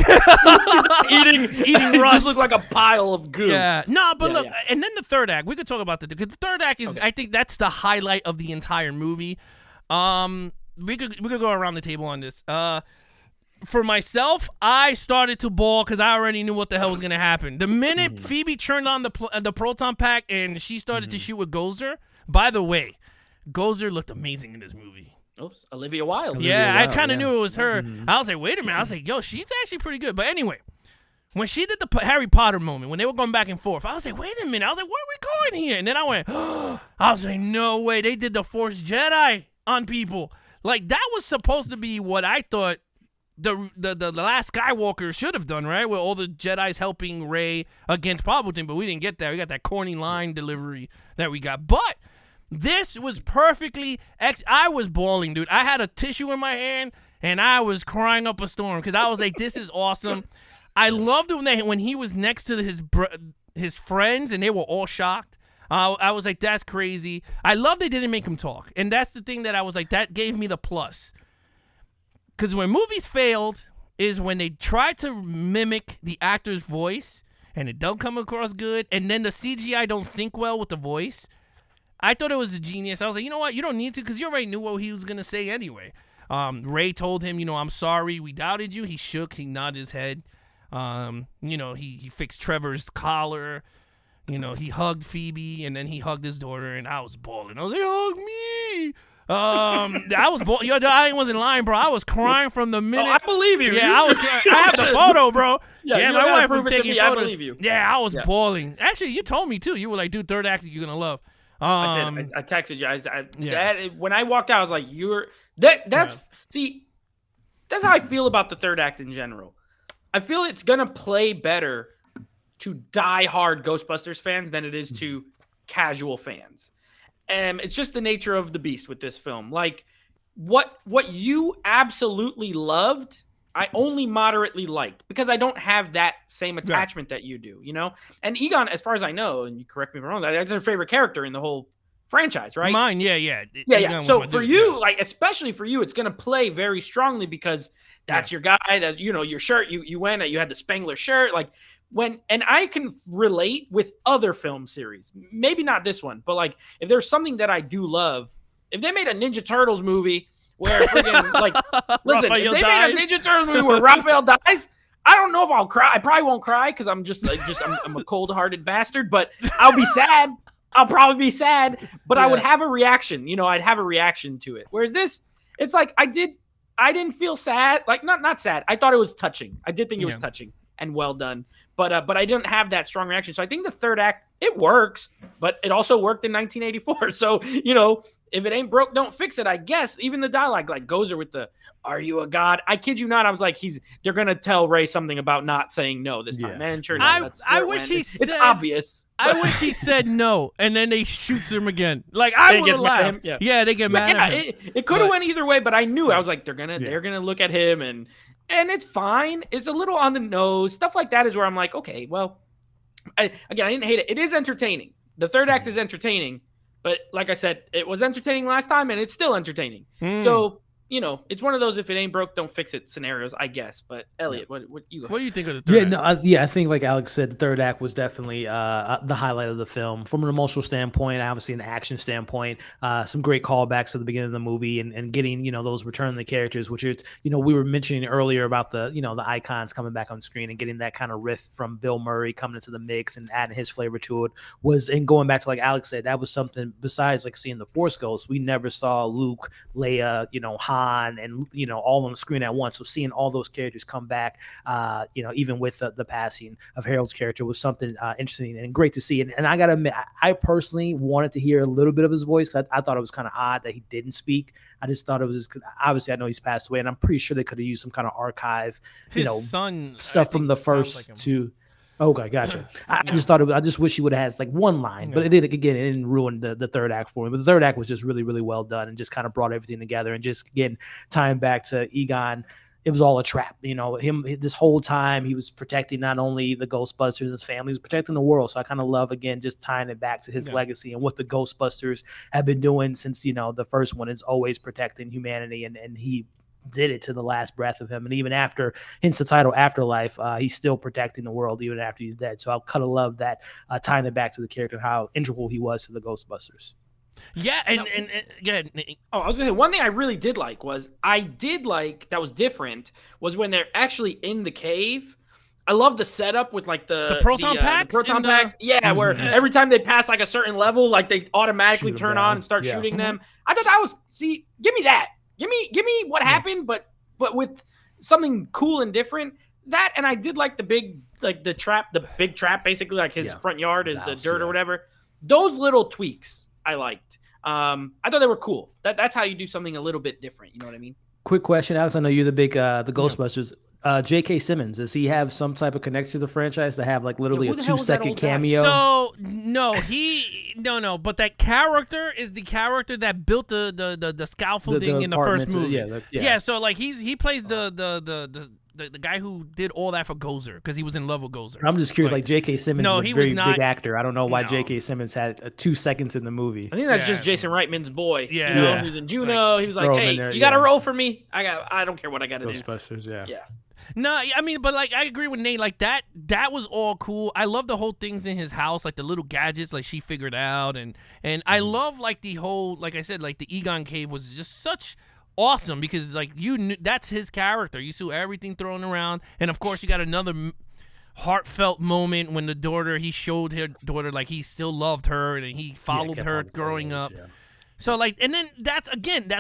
eating rust. Just looked like a pile of goo. Yeah. No, but look, and then the third act. We could talk about because the third act is, I think that's the highlight of the entire movie. We could go around the table on this. For myself, I started to bawl because I already knew what the hell was gonna happen. The minute Phoebe turned on the proton pack and she started to shoot with Gozer. By the way, Gozer looked amazing in this movie. Oops, Olivia Wilde. I kind of knew it was her. I was like, wait a minute. I was like, yo, she's actually pretty good. But anyway, when she did the Harry Potter moment, when they were going back and forth, I was like, wait a minute. I was like, where are we going here? And then I went, I was like, no way. They did the Force Jedi on people. Like, that was supposed to be what I thought the last Skywalker should have done, right? With all the Jedis helping Rey against Palpatine, but we didn't get that. We got that corny line delivery that we got. But this was perfectly I was bawling, dude. I had a tissue in my hand, and I was crying up a storm because I was like, this is awesome. I loved it when he was next to his friends, and they were all shocked. I was like, that's crazy. I love they didn't make him talk. And that's the thing that I was like, that gave me the plus. Because when movies failed is when they try to mimic the actor's voice and it don't come across good, and then the CGI don't sync well with the voice. I thought it was a genius. I was like, you know what? You don't need to because you already knew what he was going to say anyway. Ray told him, I'm sorry. We doubted you. He shook. He nodded his head. He fixed Trevor's collar. He hugged Phoebe, and then he hugged his daughter, and I was bawling. I was like, hug me. I was bawling. I wasn't lying, bro. I was crying from the minute. Oh, I believe you. Yeah, I was crying. I have the photo, bro. Yeah, my wife was taking photos. I believe you. Yeah, I was bawling. Actually, you told me, too. You were like, dude, third act you're going to love. I did. I texted you. When I walked out, I was like, that's how I feel about the third act in general. I feel it's going to play better to die-hard Ghostbusters fans than it is to casual fans. And it's just the nature of the beast with this film. Like, what you absolutely loved, I only moderately liked because I don't have that same attachment that you do, you know? And Egon, as far as I know, and you correct me if I'm wrong, that's her favorite character in the whole franchise, right? Mine, yeah. Yeah. So for you, like, especially for you, it's going to play very strongly because that's your guy, that, you know, your shirt, you went, you had the Spangler shirt, like, and I can relate with other film series, maybe not this one, but like, if there's something that I do love, if they made a Ninja Turtles movie where freaking, like, listen, if they made a Ninja Turtles movie where Raphael dies, I don't know if I'll cry. I probably won't cry because I'm just I'm a cold-hearted bastard, but I'll be sad. I'll probably be sad, but I would have a reaction. You know, I'd have a reaction to it. Whereas this, it's like I didn't feel sad. Like, not sad. I thought it was touching. I did think it was touching and well done. But I didn't have that strong reaction. So I think the third act, it works, but it also worked in 1984. So, you know, if it ain't broke, don't fix it, I guess. Even the dialogue, like Gozer with the, "Are you a god?" I kid you not. I was like, they're going to tell Ray something about not saying no this time. And sure enough, I wish he said, it's obvious. I wish he said no, and then they shoots him again. Like, I would have laughed. Yeah, they get mad at him. It could have went either way, but I knew. I was like, they're gonna look at him, and it's fine. It's a little on the nose. Stuff like that is where I'm like, okay, well, I didn't hate it. It is entertaining. The third act is entertaining, but like I said, it was entertaining last time, and it's still entertaining. So, you know, it's one of those if it ain't broke, don't fix it scenarios, I guess. But Elliot, what do you think of the third act? I think like Alex said, the third act was definitely the highlight of the film from an emotional standpoint, obviously an action standpoint. Some great callbacks at the beginning of the movie and getting, you know, those return of the characters, which is, you know, we were mentioning earlier about the, you know, the icons coming back on screen and getting that kind of riff from Bill Murray coming into the mix and adding his flavor to it and going back to, like Alex said, that was something besides like seeing the Force Ghosts. We never saw Luke, Leia, you know, Han, and, you know, all on the screen at once. So seeing all those characters come back, you know, even with the passing of Harold's character was something interesting and great to see. And I got to admit, I personally wanted to hear a little bit of his voice. I thought it was kind of odd that he didn't speak. I just thought it was obviously I know he's passed away, and I'm pretty sure they could have used some kind of archive, you know, son, stuff from the first two. Okay, gotcha. I just thought I just wish he would have had like one line, but it didn't ruin the third act for me. But the third act was just really, really well done and just kind of brought everything together. And just again, tying back to Egon, it was all a trap. You know, him this whole time he was protecting not only the Ghostbusters, his family, he was protecting the world. So I kind of love again just tying it back to his legacy and what the Ghostbusters have been doing since, you know, the first one is always protecting humanity, and he did it to the last breath of him, and even after, hence the title Afterlife, he's still protecting the world even after he's dead. So I kind of love that, tying it back to the character and how integral he was to the Ghostbusters. Yeah, and I was gonna say one thing I really did like that was different was when they're actually in the cave. I love the setup with like the proton packs. Yeah, where every time they pass like a certain level, like they automatically turn on and start shooting them. I thought that was give me that. Give me what happened, but with something cool and different. That, and I did like the big trap, basically like his front yard is the dirt or whatever. Those little tweaks I liked. I thought they were cool. That's how you do something a little bit different. You know what I mean? Quick question, Alex. I know you're the big the Ghostbusters. J.K. Simmons, does he have some type of connection to the franchise to have like literally a 2-second cameo? So no, but that character is the character that built the scaffolding in the first movie. Yeah. So like he plays the guy who did all that for Gozer because he was in love with Gozer. I'm just curious, like J.K. Simmons is a very big actor. I don't know why J.K. Simmons had 2 seconds in the movie. I think that's just Jason Reitman's boy. Yeah. You know, he was in Juno. He was like, hey, you got to roll for me. I don't care what I got to do. Ghostbusters, yeah. No, I mean, but like I agree with Nate. Like that was all cool. I love the whole things in his house, like the little gadgets, like she figured out, and I love like the whole, like I said, like the Egon cave was just such awesome because like you knew that's his character. You saw everything thrown around, and of course you got another heartfelt moment when he showed her daughter like he still loved her and he followed her growing up. Yeah. So, like, and then that's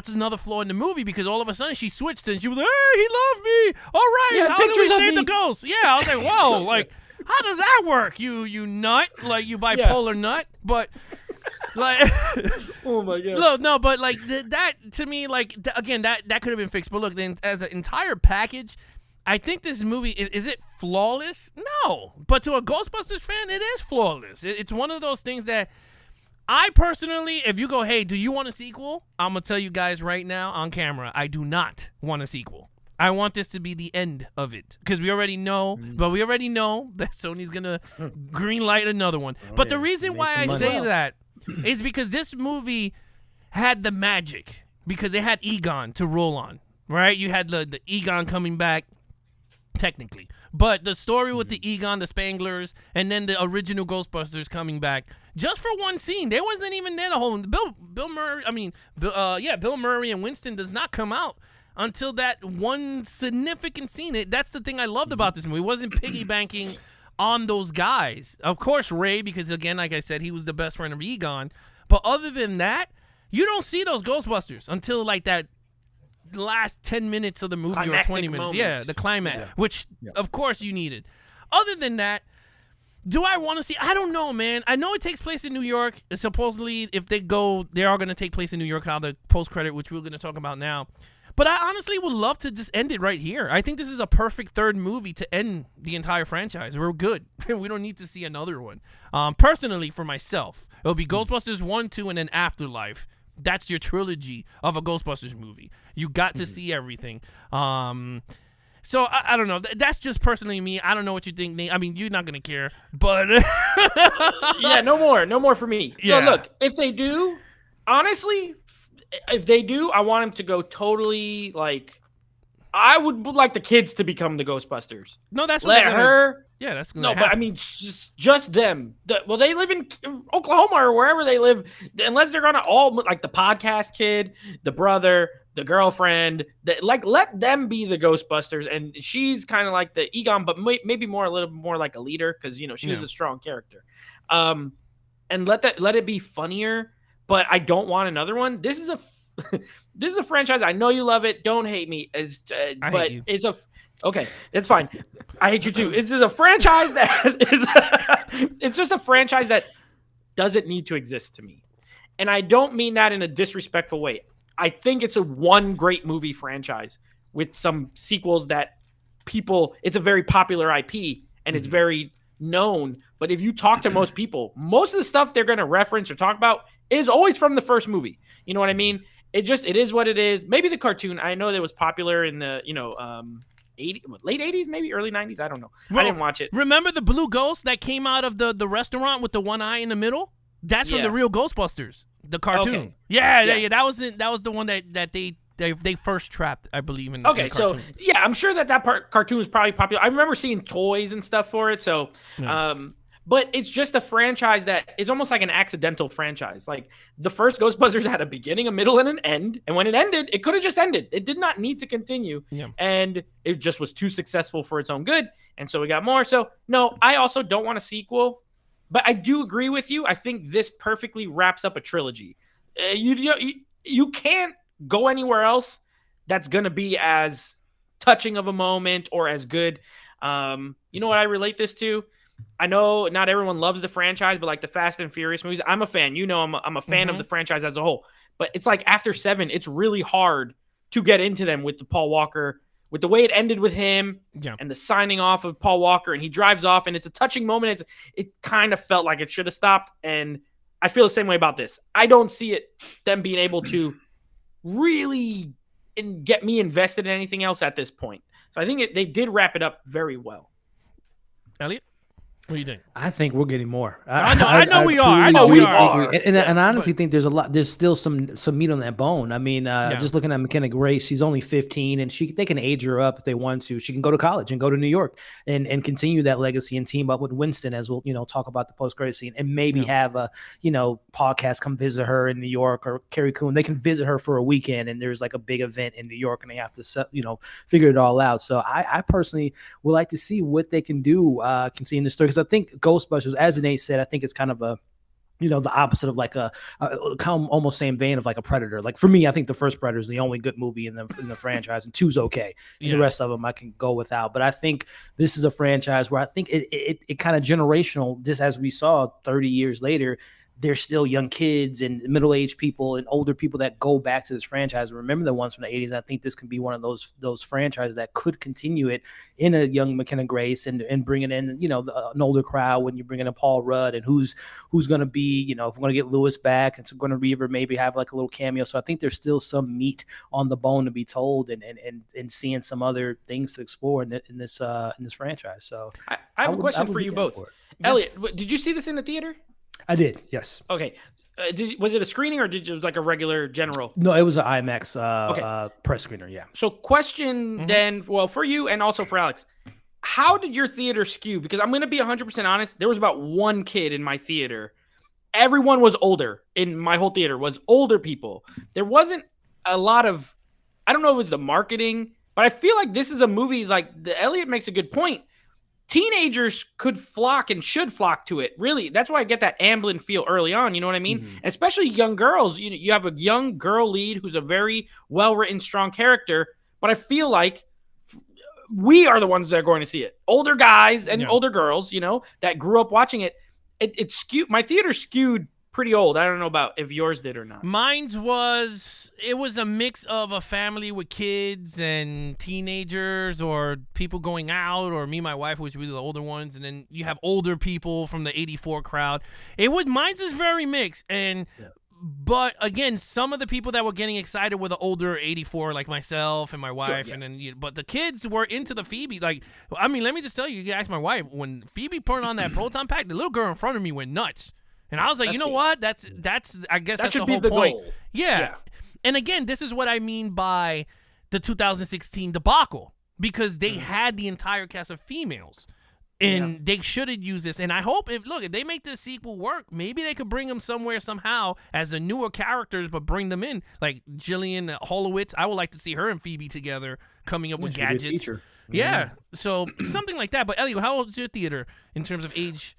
another flaw in the movie because all of a sudden she switched and she was like, hey, he loved me. All right, how do we save the ghost? Yeah, I was like, whoa, like, how does that work? You nut? Like, you bipolar nut? But, like, oh my God. No, but, like, that, to me, like, again, that could have been fixed. But, look, then as an entire package, I think this movie, is it flawless? No. But to a Ghostbusters fan, it is flawless. It's one of those things that, I personally, if you go, hey, do you want a sequel? I'm going to tell you guys right now on camera, I do not want a sequel. I want this to be the end of it because we already know, but we already know that Sony's gonna green light another one. But the reason why I say that is because this movie had the magic because it had Egon to roll on, right? You had the Egon coming back, technically, but the story with the Egon, the Spanglers, and then the original Ghostbusters coming back just for one scene. They wasn't even there the whole. Bill Murray and Winston does not come out until that one significant scene. That's the thing I loved about this movie. It wasn't piggybanking on those guys. Of course, Ray, because again, like I said, he was the best friend of Egon. But other than that, you don't see those Ghostbusters until like that last 10 minutes of the movie or 20 minutes. Moment. Yeah, the climax, which of course you needed. Other than that, do I want to see? I don't know, man. I know it takes place in New York. Supposedly, if they go, they are going to take place in New York, how the post-credit, which we're going to talk about now. But I honestly would love to just end it right here. I think this is a perfect third movie to end the entire franchise. We're good. We don't need to see another one. Personally, for myself, it'll be Ghostbusters 1, 2, and then Afterlife. That's your trilogy of a Ghostbusters movie. You got to see everything. So I don't know. That's just personally me. I don't know what you think, Nate. I mean, you're not gonna care, but yeah, no more for me. Yeah. No, look, if they do, honestly, if they do, I want them to go totally like. I would like the kids to become the Ghostbusters. No, that's what let they're gonna, her. Yeah, that's No, happen. but I mean, just them. Well, they live in Oklahoma or wherever they live. Unless they're gonna all like the podcast kid, the brother, the girlfriend. Let them be the Ghostbusters, and she's kind of like the Egon, but maybe a little more like a leader because she was a strong character. And let it be funnier. But I don't want another one. This is a franchise. I know you love it. Don't hate me. I but hate you. it's a. Okay, it's fine. I hate you too. This is a franchise that is. It's just a franchise that doesn't need to exist to me, and I don't mean that in a disrespectful way. I think it's a one great movie franchise with some sequels that people. It's a very popular IP and it's very known. But if you talk to most people, most of the stuff they're going to reference or talk about is always from the first movie. You know what I mean? It is what it is. Maybe the cartoon. I know that was popular in the late 80s, maybe early 90s. I don't know. I didn't watch it. Remember the blue ghost that came out of the restaurant with the one eye in the middle? That's from the real Ghostbusters, the cartoon. Okay. Yeah. That was the one that they first trapped, I believe, in the cartoon. So yeah, I'm sure that cartoon was probably popular. I remember seeing toys and stuff for it. So, but it's just a franchise that is almost like an accidental franchise. Like the first Ghostbusters had a beginning, a middle, and an end. And when it ended, it could have just ended. It did not need to continue. Yeah. And it just was too successful for its own good. And so we got more. So no, I also don't want a sequel, but I do agree with you. I think this perfectly wraps up a trilogy. You can't go anywhere else that's going to be as touching of a moment or as good. You know what I relate this to? I know not everyone loves the franchise, but like the Fast and Furious movies, I'm a fan. I'm a fan of the franchise as a whole. But it's like after 7, it's really hard to get into them with the Paul Walker, with the way it ended with him and the signing off of Paul Walker, and he drives off, and it's a touching moment. It kind of felt like it should have stopped, and I feel the same way about this. I don't see them being able to really get me invested in anything else at this point. So I think they did wrap it up very well. Elliot, what do you think? I think we're getting more. I know we are. And I honestly think there's still some meat on that bone. I mean, just looking at McKenna Grace, she's only 15, and they can age her up if they want to. She can go to college and go to New York and continue that legacy and team up with Winston, as we'll talk about the post-credit scene, and maybe have a podcast come visit her in New York, or Carrie Coon. They can visit her for a weekend, and there's like a big event in New York, and they have to figure it all out. So I personally would like to see what they can do continue the story. I think Ghostbusters, as Nate said, I think it's kind of a, the opposite of like a almost same vein of like a Predator. Like for me, I think the first Predator is the only good movie in the franchise, and 2's okay. And the rest of them I can go without. But I think this is a franchise where I think it kind of generational, just as we saw 30 years later, there's still young kids and middle-aged people and older people that go back to this franchise. Remember the ones from the 80s. I think this can be one of those franchises that could continue it in a young McKenna Grace and bringing in, an older crowd when you bring in a Paul Rudd and who's going to be, if we're going to get Lewis back, it's going to Reaver maybe have like a little cameo. So I think there's still some meat on the bone to be told and seeing some other things to explore in this franchise. So I have a question for you both. Elliot, did you see this in the theater? I did, yes. Okay. Was it a screening or did you like a regular general? No, it was an IMAX press screener, yeah. So question then, well, for you and also for Alex, how did your theater skew? Because I'm going to be 100% honest. There was about one kid in my theater. Everyone was older in my whole theater, was older people. There wasn't a lot of, I don't know if it was the marketing, but I feel like this is a movie like Elliot makes a good point. Teenagers could flock and should flock to it. Really, that's why I get that Amblin feel early on. You know what I mean? Mm-hmm. Especially young girls. You have a young girl lead who's a very well-written, strong character. But I feel like we are the ones that are going to see it. Older guys and older girls, that grew up watching it. It skewed. My theater skewed pretty old. I don't know about if yours did or not. Mine's was a mix of a family with kids and teenagers or people going out or me and my wife, which were the older ones, and then you have older people from the 84 crowd. Mine's is very mixed. But again, some of the people that were getting excited were the older 84, like myself and my wife, and then but the kids were into the Phoebe. Like, I mean, let me just tell you, you can ask my wife, when Phoebe put on that proton pack, the little girl in front of me went nuts. And I was like, what? That's I guess that's the whole point. Goal. Yeah. And again, this is what I mean by the 2016 debacle, because they had the entire cast of females, and they should have used this. And I hope if they make this sequel work, maybe they could bring them somewhere somehow as the newer characters, but bring them in like Jillian Holowitz. I would like to see her and Phoebe together coming up with gadgets. Yeah. So something like that. But Elliot, how old is your theater in terms of age?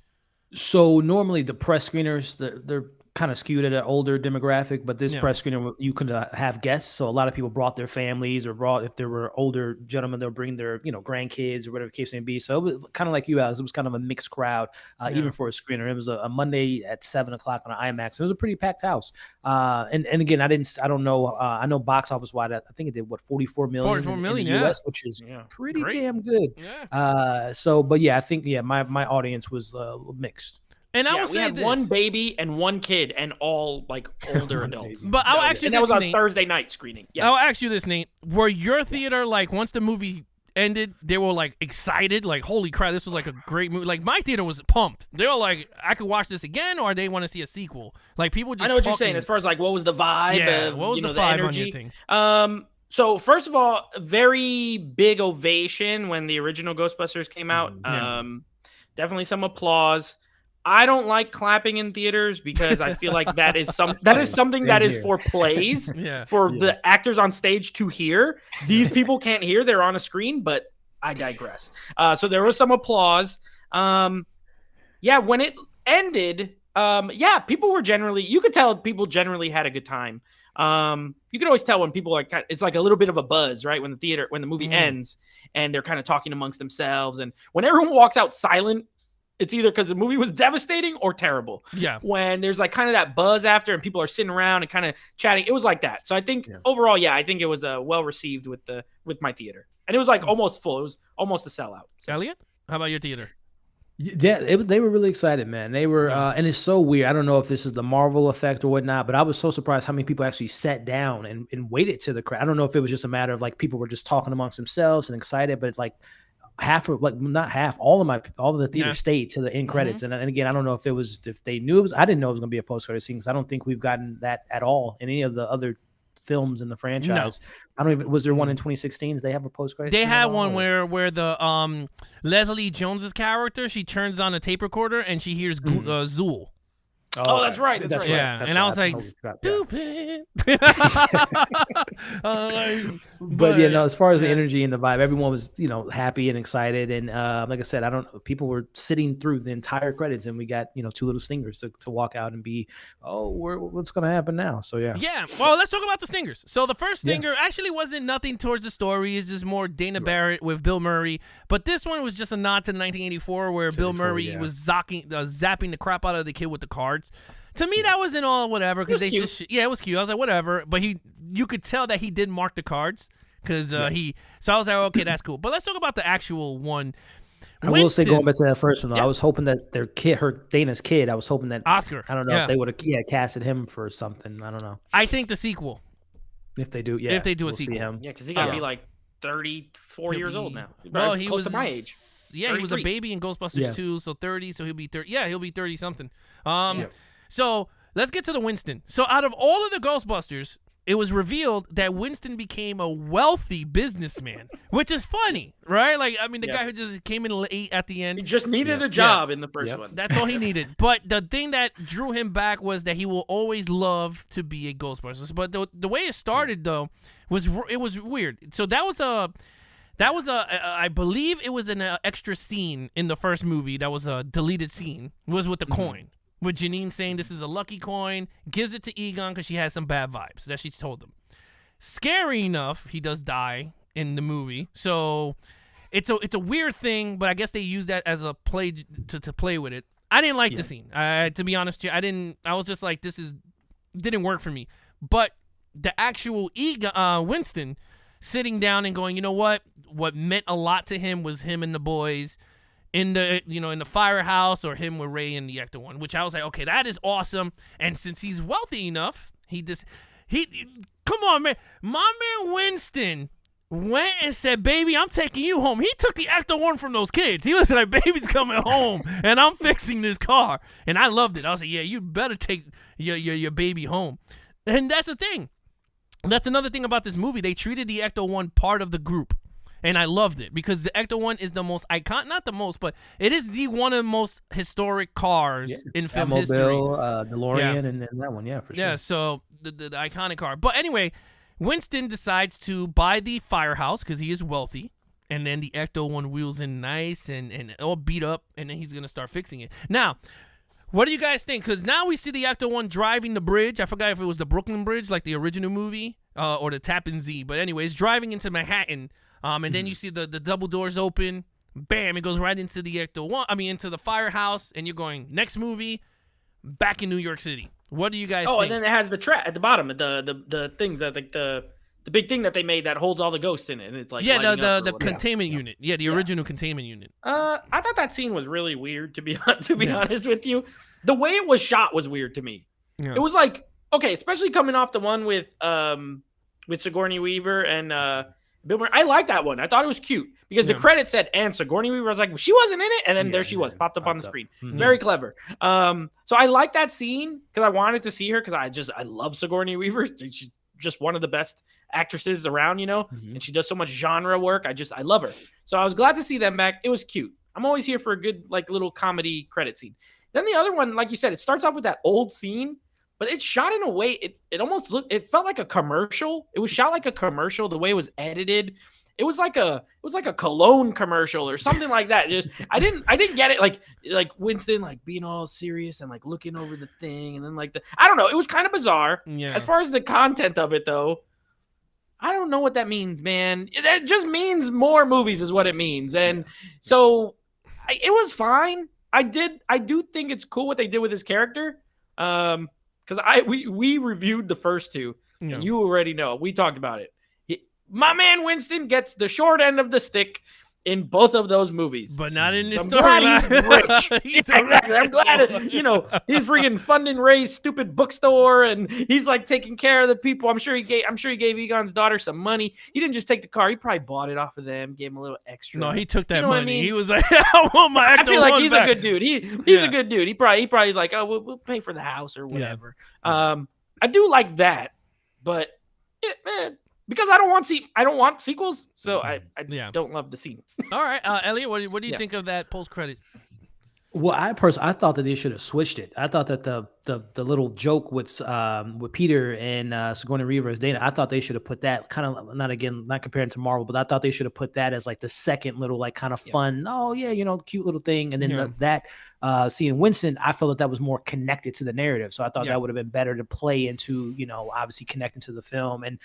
So normally the press screeners, they're kind of skewed at an older demographic, but this press screener, you could have guests. So a lot of people brought their families or if there were older gentlemen, they'll bring their, grandkids or whatever the case may be. So it was kind of like you, Alex. It was kind of a mixed crowd, even for a screener. It was a Monday at 7:00 on an IMAX. It was a pretty packed house. And again, I don't know. I know box office wide, I think it did 44 million in the US, which is pretty damn good. Yeah. But I think, my audience was mixed. And I will we say had this. one baby and one kid and all like older adults. But I'll ask you and this, that was on Nate. Thursday night screening. Yeah. I'll ask you this, Nate. Were your theater like once the movie ended, they were like excited, like holy crap, this was like a great movie? Like my theater was pumped. They were like, I could watch this again, or they want to see a sequel. Like people just. I know what you're saying as far as like what was the vibe? Yeah, of, what was the the vibe energy? on your thing? So first of all, very big ovation when the original Ghostbusters came out. Definitely some applause. I don't like clapping in theaters because I feel like that is something that is for plays, the actors on stage to hear. These people can't hear; they're on a screen. But I digress. So there was some applause. When it ended, people were you could tell people generally had a good time. You could always tell when people are it's like a little bit of a buzz, right? When the movie ends and they're kind of talking amongst themselves, and when everyone walks out silent, it's either because the movie was devastating or terrible. Yeah. When there's like kind of that buzz after and people are sitting around and kind of chatting, it was like that. So I think overall, I think it was well received with my theater, and it was like almost full. It was almost a sellout. So. Elliot, how about your theater? Yeah, they were really excited, man. They were, and it's so weird. I don't know if this is the Marvel effect or whatnot, but I was so surprised how many people actually sat down and waited to the crowd. I don't know if it was just a matter of like people were just talking amongst themselves and excited, but like. Not half, all of the theater stayed to the end credits. And again, I don't know if they knew I didn't know it was going to be a post-credit scene because I don't think we've gotten that at all in any of the other films in the franchise. No. Was there one in 2016? Did they have a post-credit scene? They had one where the Leslie Jones's character, she turns on a tape recorder and she hears Zool. Oh, that's right. That's right. Yeah, that's and right. I was like, stupid. But as far as the energy and the vibe, everyone was, happy and excited. And like I said, people were sitting through the entire credits, and we got, two little stingers to walk out and be, what's going to happen now? So, yeah. Yeah. Well, let's talk about the stingers. So the first stinger actually wasn't nothing towards the story. It's just more Dana Barrett with Bill Murray. But this one was just a nod to 1984 where Bill Murray was zapping the crap out of the kid with the cards. To me, that wasn't all whatever because they cute. just it was cute. I was like whatever, but you could tell that he did mark the cards because he. So I was like, okay, that's cool. But let's talk about the actual one. I will say, Winston- going back to that first one, though, I was hoping that their kid, Dana's kid, I was hoping that Oscar. I don't know if they would have casted him for something. I don't know I think the sequel. if they do. Yeah, If they do a we'll see sequel. him. Yeah, because he got to be like 34 years old now. Well, he Close was to my age. Yeah, he was a 33. baby in Ghostbusters Yeah. 2, so 30. So he'll be 30. Yeah, he'll be 30 something. So let's get to the Winston. So out of all of the Ghostbusters, it was revealed that Winston became a wealthy businessman, which is funny, right? Like, I mean, the guy who just came in late at the end. He just needed a job in the first one. That's all he needed. But the thing that drew him back was that he will always love to be a Ghostbusters. But the way it started though was weird. So that was a I believe it was an extra scene in the first movie. That was a deleted scene. It was with the coin. With Janine saying this is a lucky coin, gives it to Egon because she has some bad vibes that she's told him. Scary enough, he does die in the movie. So it's a weird thing, but I guess they use that as a play to play with it. I didn't like the scene. To be honest, I was just like, didn't work for me. But the actual Winston sitting down and going, you know what meant a lot to him was him and the boys in the firehouse, or him with Ray in the Ecto one, which I was like, okay, that is awesome. And since he's wealthy enough, he come on, man, my man Winston went and said, baby, I'm taking you home. He took the Ecto one from those kids. He was like, baby's coming home and I'm fixing this car. And I loved it. I was like, yeah, you better take your baby home. And that's the thing. That's another thing about this movie. They treated the Ecto one part of the group. And I loved it because the Ecto one is the most not the most, but it is one of the most historic cars in film history. DeLorean, and that one, for sure. Yeah, so the iconic car. But anyway, Winston decides to buy the firehouse because he is wealthy, and then the Ecto one wheels in nice and all beat up, and then he's gonna start fixing it. Now, what do you guys think? Because now we see the Ecto one driving the bridge. I forgot if it was the Brooklyn Bridge, like the original movie, or the Tappan Zee. But anyway, it's driving into Manhattan. And then you see the double doors open, bam, it goes right into the into the firehouse, and you're going, next movie, back in New York City. What do you guys think? And then it has the trap at the bottom, the things that like the big thing that they made that holds all the ghosts in it, and it's like the containment unit. Yeah, the original containment unit. I thought that scene was really weird to be honest with you. The way it was shot was weird to me. Yeah. It was like, okay, especially coming off the one with Sigourney Weaver and Bill Murray. I like that one. I thought it was cute because the credit said and Sigourney Weaver. I was like, well, she wasn't in it, and then there she was, popped up on the screen. Very clever. So I like that scene because I wanted to see her because I love Sigourney Weaver. She's just one of the best actresses around, and she does so much genre work. I love her. So I was glad to see them back. It was cute. I'm always here for a good like little comedy credit scene. Then the other one, like you said, it starts off with that old scene. But it's shot in a way, it almost it felt like a commercial. It was shot like a commercial, the way it was edited. It was like a cologne commercial or something like that. I didn't get it, like Winston like being all serious and like looking over the thing, and then I don't know, it was kind of bizarre. Yeah. As far as the content of it though, I don't know what that means, man. That just means more movies is what it means. And so it was fine. I do think it's cool what they did with his character. Because we reviewed the first two, and you already know. We talked about it. My man Winston gets the short end of the stick in both of those movies. But not in this story. I'm glad he's rich. Exactly. I'm glad, he's freaking funding Ray's stupid bookstore, and he's like taking care of the people. I'm sure he gave Egon's daughter some money. He didn't just take the car. He probably bought it off of them, gave him a little extra. No, he took that money. I mean? He was like, I want my Ecto. I feel like he's back. A good dude. He's a good dude. He probably like, oh, we'll pay for the house or whatever. Yeah. I do like that, but because I don't want sequels, so I don't love the scene. All right, Elliot, what do you think of that post credits? Well, I personally thought that they should have switched it. I thought that the little joke with Peter and Sigourney Weaver as Dana, I thought they should have put that kind of not comparing to Marvel, but I thought they should have put that as like the second little like kind of fun, cute little thing, and then seeing Winston, I felt that was more connected to the narrative, so I thought that would have been better to play into, obviously connecting to the film. And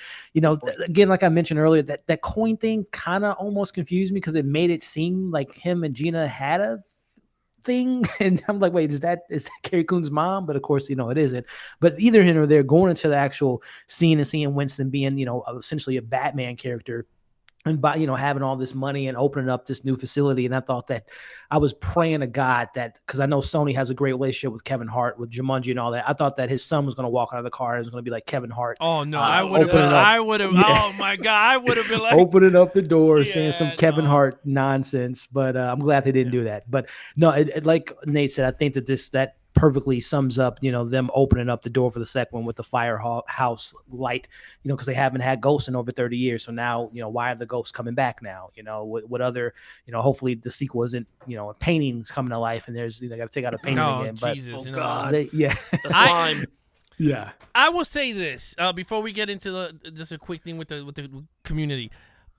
again, like I mentioned earlier, that coin thing kind of almost confused me because it made it seem like him and Gina had a thing, and I'm like, wait, is that Carrie Coon's mom? But of course, it isn't. But either here or there, going into the actual scene and seeing Winston being, essentially a Batman character, and by having all this money and opening up this new facility, and I thought that I was praying to God that, because I know Sony has a great relationship with Kevin Hart with Jumanji and all that, I thought that his son was going to walk out of the car and it was going to be like Kevin Hart. Oh no, I would have. Oh my God, I would have been like opening up the door, saying some Kevin Hart nonsense. But I'm glad they didn't do that. But no, it, like Nate said, I think that that perfectly sums up, them opening up the door for the second one with the firehouse light, because they haven't had ghosts in over 30 years. So now, why are the ghosts coming back now? What other, hopefully the sequel isn't, a painting's coming to life and they got to take out a painting again. But Jesus, God. The slime. I will say this before we get into just a quick thing with the community.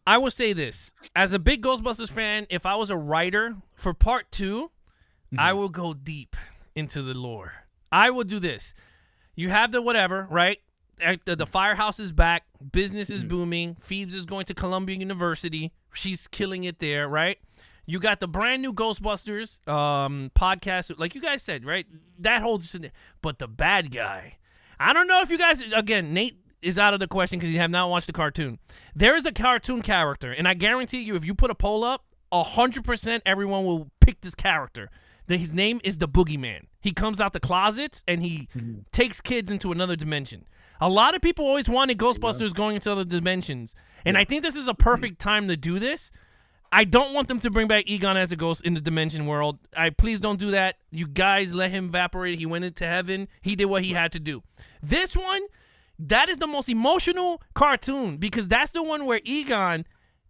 I will say this, as a big Ghostbusters fan, if I was a writer for part 2, I will go deep into the lore. I will do this. You have the whatever, right? The firehouse is back. Business is booming. Phoebes is going to Columbia University. She's killing it there, right? You got the brand new Ghostbusters podcast, like you guys said, right? That holds in there. But the bad guy, I don't know if you guys, again, Nate is out of the question because you have not watched the cartoon. There is a cartoon character, and I guarantee you, if you put a poll up, 100% everyone will pick this character. His name is the Boogeyman. He comes out the closets and he takes kids into another dimension. A lot of people always wanted Ghostbusters going into other dimensions, and I think this is a perfect time to do this. I don't want them to bring back Egon as a ghost in the dimension world. Please don't do that. You guys let him evaporate. He went into heaven. He did what he had to do. This one, that is the most emotional cartoon because that's the one where Egon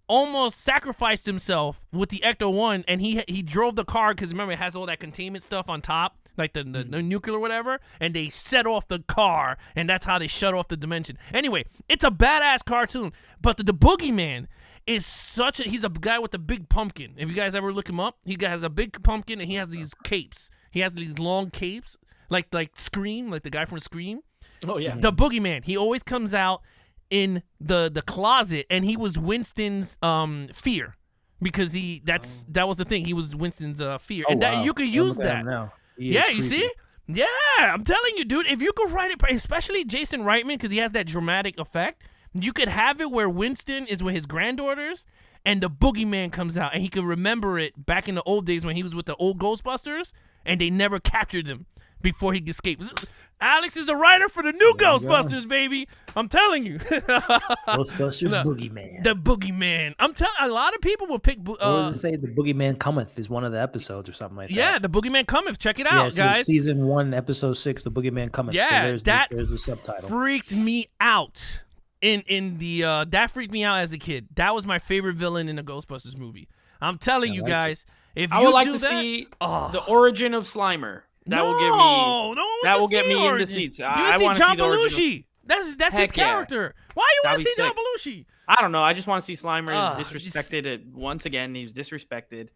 almost sacrificed himself with the Ecto-1, and he drove the car because remember it has all that containment stuff on top, like the nuclear or whatever, and they set off the car, and that's how they shut off the dimension. Anyway, it's a badass cartoon, but the Boogeyman is he's a guy with a big pumpkin. If you guys ever look him up, he has a big pumpkin, and he has these capes. He has these long capes, like Scream, like the guy from Scream. Oh, yeah. The Boogeyman, he always comes out in the closet, and he was Winston's fear because that was the thing. He was Winston's fear, and that you could use that. Yeah, you see? Yeah, I'm telling you, dude. If you could write it, especially Jason Reitman, because he has that dramatic effect, you could have it where Winston is with his granddaughters, and the Boogeyman comes out, and he could remember it back in the old days when he was with the old Ghostbusters, and they never captured him before he escaped. Alex is a writer for the new Ghostbusters, baby. I'm telling you. Ghostbusters Boogeyman. The Boogeyman. I'm telling a lot of people will pick. What does it say? The Boogeyman Cometh is one of the episodes or something like that. Yeah, the Boogeyman Cometh. Check it out, guys. Season 1, episode 6, the Boogeyman Cometh. Yeah, so there's the subtitle. Freaked me out. That freaked me out as a kid. That was my favorite villain in the Ghostbusters movie. I'm telling you guys, if you I would like do to that, see the origin of Slimer. That will get me into seats. I want to see John the origin. Belushi. That's his character. Why you want to see John Belushi? I don't know. I just want to see Slimer disrespected once again. He was disrespected,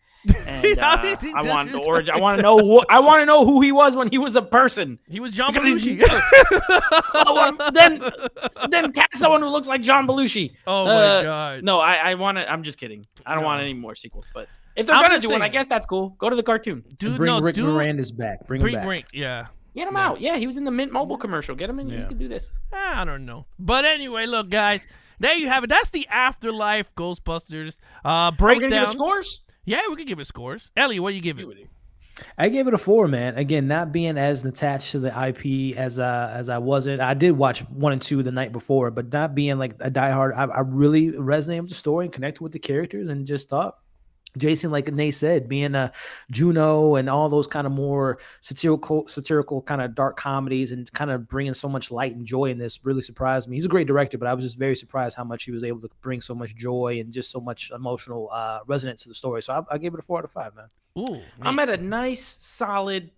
and I want the origin. I want to know. I want to know who he was when he was a person. He was John Belushi. then cast someone who looks like John Belushi. Oh my God. No, I want to. I'm just kidding. I don't want any more sequels, but. If they're gonna do it, I guess that's cool. Go to the cartoon. Rick Moranda's back. Bring him back. Yeah. Get him out. Yeah, he was in the Mint Mobile commercial. Get him in. Yeah. You can do this. I don't know. But anyway, look, guys. There you have it. That's the Afterlife Ghostbusters breakdown. We're gonna give it scores? Yeah, we could give it scores. Ellie, what do you give it? I gave it a 4, man. Again, not being as attached to the IP as I wasn't. I did watch 1 and 2 the night before, but not being like a diehard. I really resonated with the story and connected with the characters, and just thought. Jason, like Nate said, being a Juno and all those kind of more satirical kind of dark comedies and kind of bringing so much light and joy in this really surprised me. He's a great director, but I was just very surprised how much he was able to bring so much joy and just so much emotional resonance to the story. So I gave it a 4 out of 5, man. Ooh, I'm at a nice, solid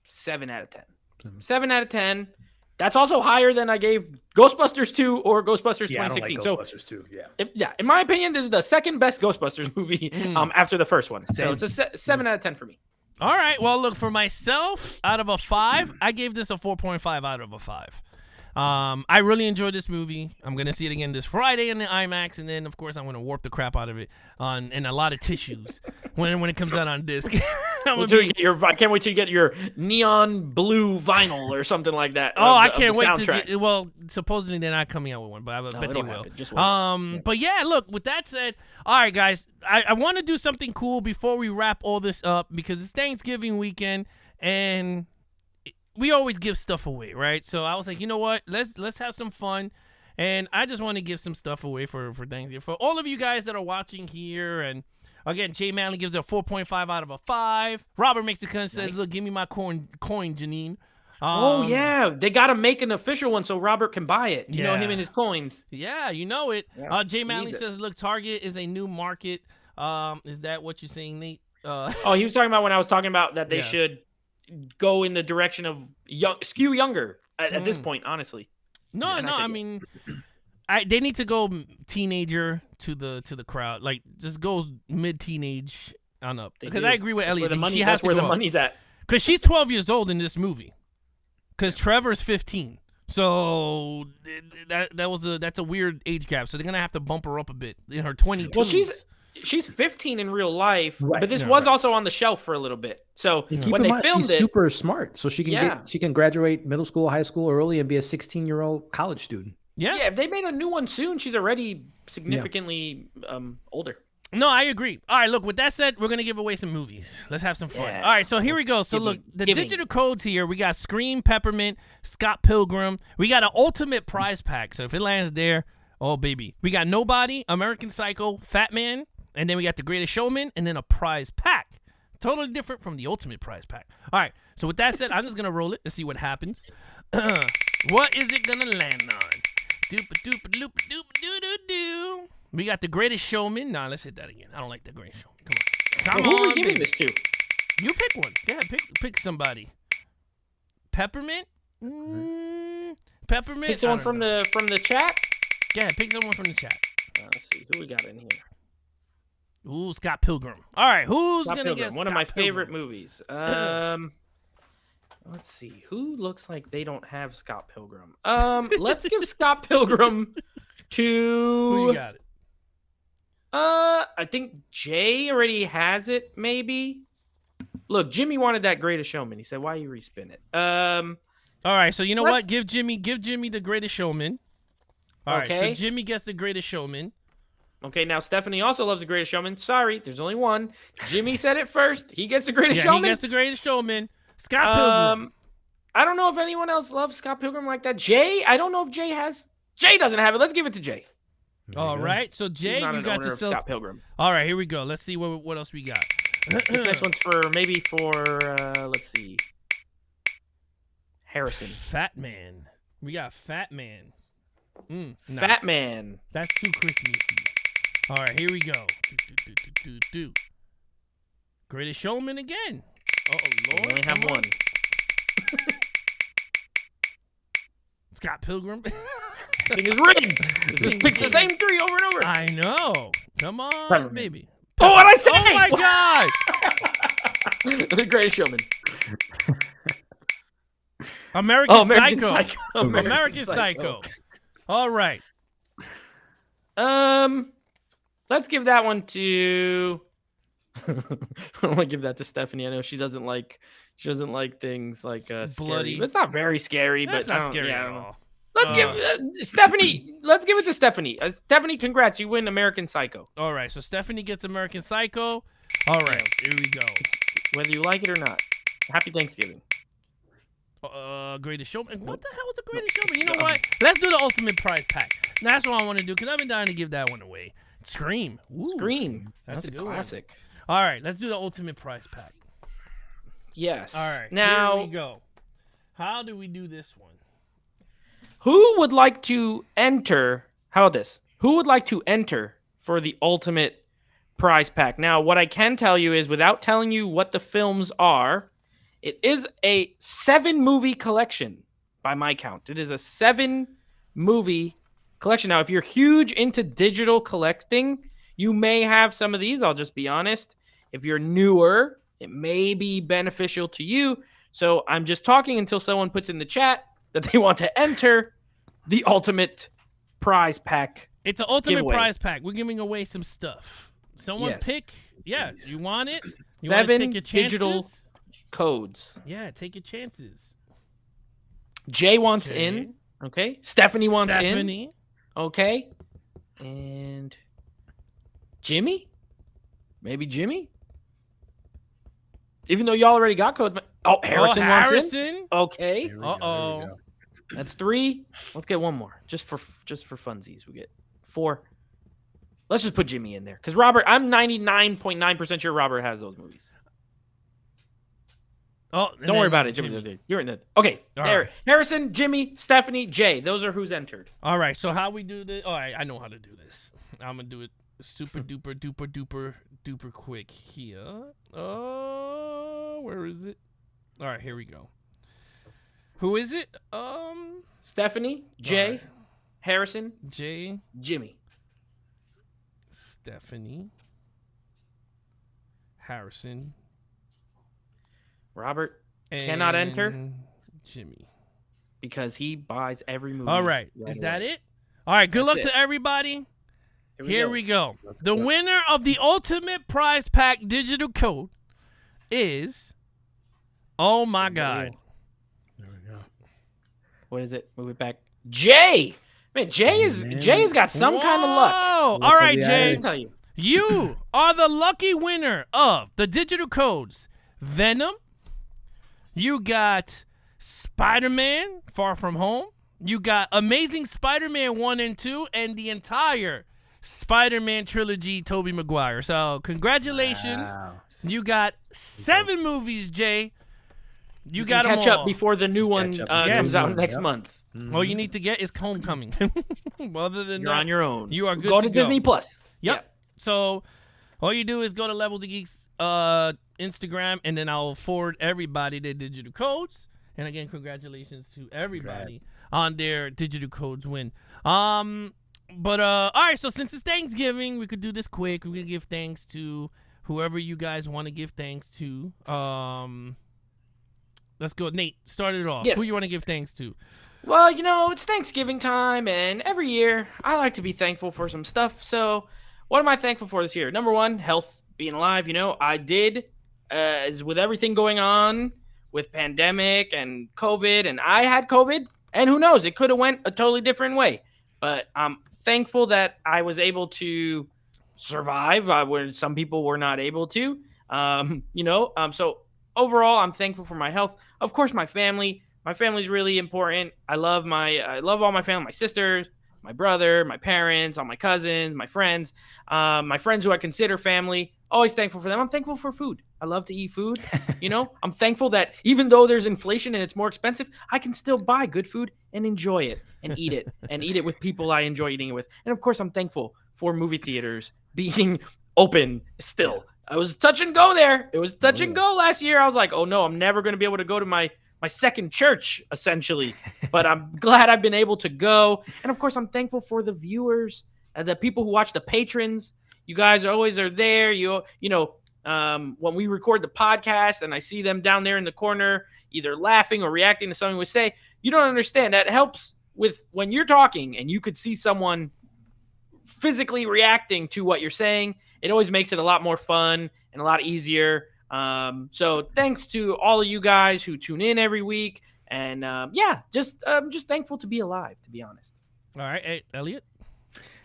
7 out of 10. 7 out of 10. That's also higher than I gave Ghostbusters 2 or Ghostbusters 2016. I don't like Ghostbusters 2, in my opinion, this is the second best Ghostbusters movie after the first one. So it's a 7 out of 10 for me. All right. Well, look, for myself, out of a 5, I gave this a 4.5 out of a 5. I really enjoyed this movie. I'm going to see it again this Friday in the IMAX, and then, of course, I'm going to warp the crap out of it in a lot of tissues when it comes out on disc. I can't wait till you get your neon blue vinyl or something like that. Oh, I can't wait to get. Well, supposedly they're not coming out with one, but I bet they will. Just wait. But yeah, look. With that said, all right, guys, I want to do something cool before we wrap all this up because it's Thanksgiving weekend and we always give stuff away, right? So I was like, you know what? Let's have some fun. And I just want to give some stuff away for Thanksgiving. For all of you guys that are watching here, and again, Jay Manley gives it a 4.5 out of a 5. Robert Mexican says, look, give me my coin, Janine. Oh, yeah. They got to make an official one so Robert can buy it. You know him and his coins. Yeah, you know it. Yeah, Jay Manley says, look, Target is a new market. Is that what you're saying, Nate? Oh, he was talking about when I was talking about that they should go in the direction of skew younger at this point, honestly. No, I mean, they need to go teenager to the crowd. Like, just go mid-teenage on up. Because I agree with Elliot. That's where the money's at. Because she's 12 years old in this movie. Because Trevor's 15. So that's a weird age gap. So they're gonna have to bump her up a bit in her 22s. Well, she's 15 in real life, but this was also on the shelf for a little bit. So when they filmed she's super smart, so she can graduate middle school, high school early, and be a 16-year-old college student. Yeah. If they made a new one soon, she's already significantly older. No, I agree. All right, look, with that said, we're going to give away some movies. Let's have some fun. Yeah. All right, so here we go. So look, the digital codes here, we got Scream, Peppermint, Scott Pilgrim. We got an ultimate prize pack. So if it lands there, oh, baby. We got Nobody, American Psycho, Fat Man, and then we got The Greatest Showman, and then a prize pack. Totally different from the ultimate prize pack. All right, so with that said, I'm just going to roll it and see what happens. What is it going to land on? Doop-a-doop-a-loop-a-doop-a-doo-doo-doo. We got The Greatest Showman. Nah, let's hit that again. I don't like The Greatest Showman. Come on. Who are we giving this to? You pick one. Yeah, pick somebody. Peppermint? Peppermint? Pick someone from the chat? Yeah, pick someone from the chat. Let's see. Who we got in here? Ooh, Scott Pilgrim. All right, who's going to get one of my favorite movies. Let's see. Who looks like they don't have Scott Pilgrim? Let's give Scott Pilgrim to... Who you got it? I think Jay already has it, maybe. Look, Jimmy wanted that Greatest Showman. He said, why you respin it? All right, so you know what? Give Jimmy The Greatest Showman. All right, so Jimmy gets The Greatest Showman. Okay, now Stephanie also loves The Greatest Showman. Sorry, there's only one. Jimmy said it first. He gets The Greatest Showman. He gets The Greatest Showman. Scott Pilgrim. I don't know if anyone else loves Scott Pilgrim like that. Jay, I don't know if Jay has. Jay doesn't have it. Let's give it to Jay. All right, so Jay, you got yourself Scott Pilgrim. All right, here we go. Let's see what else we got. This next one's for let's see, Harrison. Fat Man. We got Fat Man. Fat Man. That's too Christmassy. All right, here we go. Greatest Showman again. Oh Lord, we only have one. Scott Pilgrim. Thing is rigged. It just picks the same three over and over. I know. Come on, baby. Oh, what I say? Oh my God. The Greatest Showman. American Psycho. American Psycho. All right. Let's give that one to. I don't want to give that to Stephanie. I know she doesn't like things like bloody. Scary. It's not very scary, That's but not scary at all. Let's give Stephanie. Let's give it to Stephanie. Stephanie, congrats! You win American Psycho. All right, so Stephanie gets American Psycho. All right, here we go. Whether you like it or not, happy Thanksgiving. Greatest Showman. What the hell is the Greatest Showman? You know what? Let's do the ultimate prize pack. That's what I want to do because I've been dying to give that one away. Scream. Ooh, Scream. That's a classic. All right, let's do the ultimate prize pack. Yes. All right. Now here we go. How do we do this one? Who would like to enter? How about this? Who would like to enter for the ultimate prize pack? Now, what I can tell you is, without telling you what the films are, it is a 7-movie collection by my count. It is a 7-movie collection. Now, if you're huge into digital collecting, you may have some of these. I'll just be honest. If you're newer, it may be beneficial to you. So I'm just talking until someone puts in the chat that they want to enter the ultimate prize pack. It's an ultimate giveaway. Prize pack. We're giving away some stuff. Someone pick. Yeah, you want it? You want to 7 take your chances? digital codes. Yeah, take your chances. Jay wants Jay. in. Okay. Stephanie wants in. Stephanie. Okay. And Jimmy? Maybe Jimmy? Even though y'all already got codes. Oh, Harrison wants in. Harrison. Okay. Uh-oh. That's 3. Let's get one more. Just for funsies. We get 4. Let's just put Jimmy in there. Because Robert, I'm 99.9% sure Robert has those movies. Oh, Don't worry about it, Jimmy. You're in it. Okay. All There. right. Harrison, Jimmy, Stephanie, Jay. Those are who's entered. All right, so how we do this? All right, I know how to do this. I'm going to do it super duper duper duper duper quick here. Where is it? All right, here we go. Who is it? Stephanie, Jay, right. Harrison, Jay, Jimmy. Stephanie, Harrison, Robert cannot enter and Jimmy. because he buys every movie. All right, is that it? All right, good luck That's it. to everybody. Here we go. Let's The go. winner of the Ultimate Prize Pack digital code is, oh my God. There we go. What is it? Move it back. Jay. Man, Jay's got some kind of luck. Whoa. All right, the Let Jay. me tell you. You are the lucky winner of the digital codes Venom. You got Spider-Man Far From Home. You got Amazing Spider-Man 1 and 2 and the entire Spider-Man trilogy, Tobey Maguire. So congratulations. Wow. You got 7 movies, Jay. You got can them catch all. up before the new one Catch up. comes out Yes. next Yep. month. All you need to get is Homecoming. Other than You're that, on your own. you are good Go to to Disney Plus. Yep. So all you do is go to Levels of Geeks Instagram, and then I'll forward everybody their digital codes. And again, congratulations to everybody on their digital codes win. But all right, so since it's Thanksgiving, we could do this quick. We could give thanks to whoever you guys want to give thanks to. Let's go. Nate, start it off. Yes. Who you want to give thanks to? Well, it's Thanksgiving time, and every year I like to be thankful for some stuff. So, what am I thankful for this year? Number one, health, being alive. I did, as with everything going on with pandemic and COVID, and I had COVID, and who knows, it could have went a totally different way. But I'm thankful that I was able to survive where some people were not able to. So overall, I'm thankful for my health. Of course, my family. My family's really important. I love all my family, my sisters, my brother, my parents, all my cousins, my friends who I consider family. Always thankful for them. I'm thankful for food. I love to eat food. I'm thankful that even though there's inflation and it's more expensive, I can still buy good food and enjoy it and eat it with people I enjoy eating it with. And of course, I'm thankful for movie theaters being open still. I was touch and go there. It was touch and go last year. I was like, oh no, I'm never going to be able to go to my second church, essentially. But I'm glad I've been able to go. And of course, I'm thankful for the viewers, the people who watch, the patrons. You guys always are there. When we record the podcast and I see them down there in the corner, either laughing or reacting to something we say, you don't understand. That helps with when you're talking and you could see someone physically reacting to what you're saying. It always makes it a lot more fun and a lot easier. So thanks to all of you guys who tune in every week. And just thankful to be alive, to be honest. All right, hey, Elliot.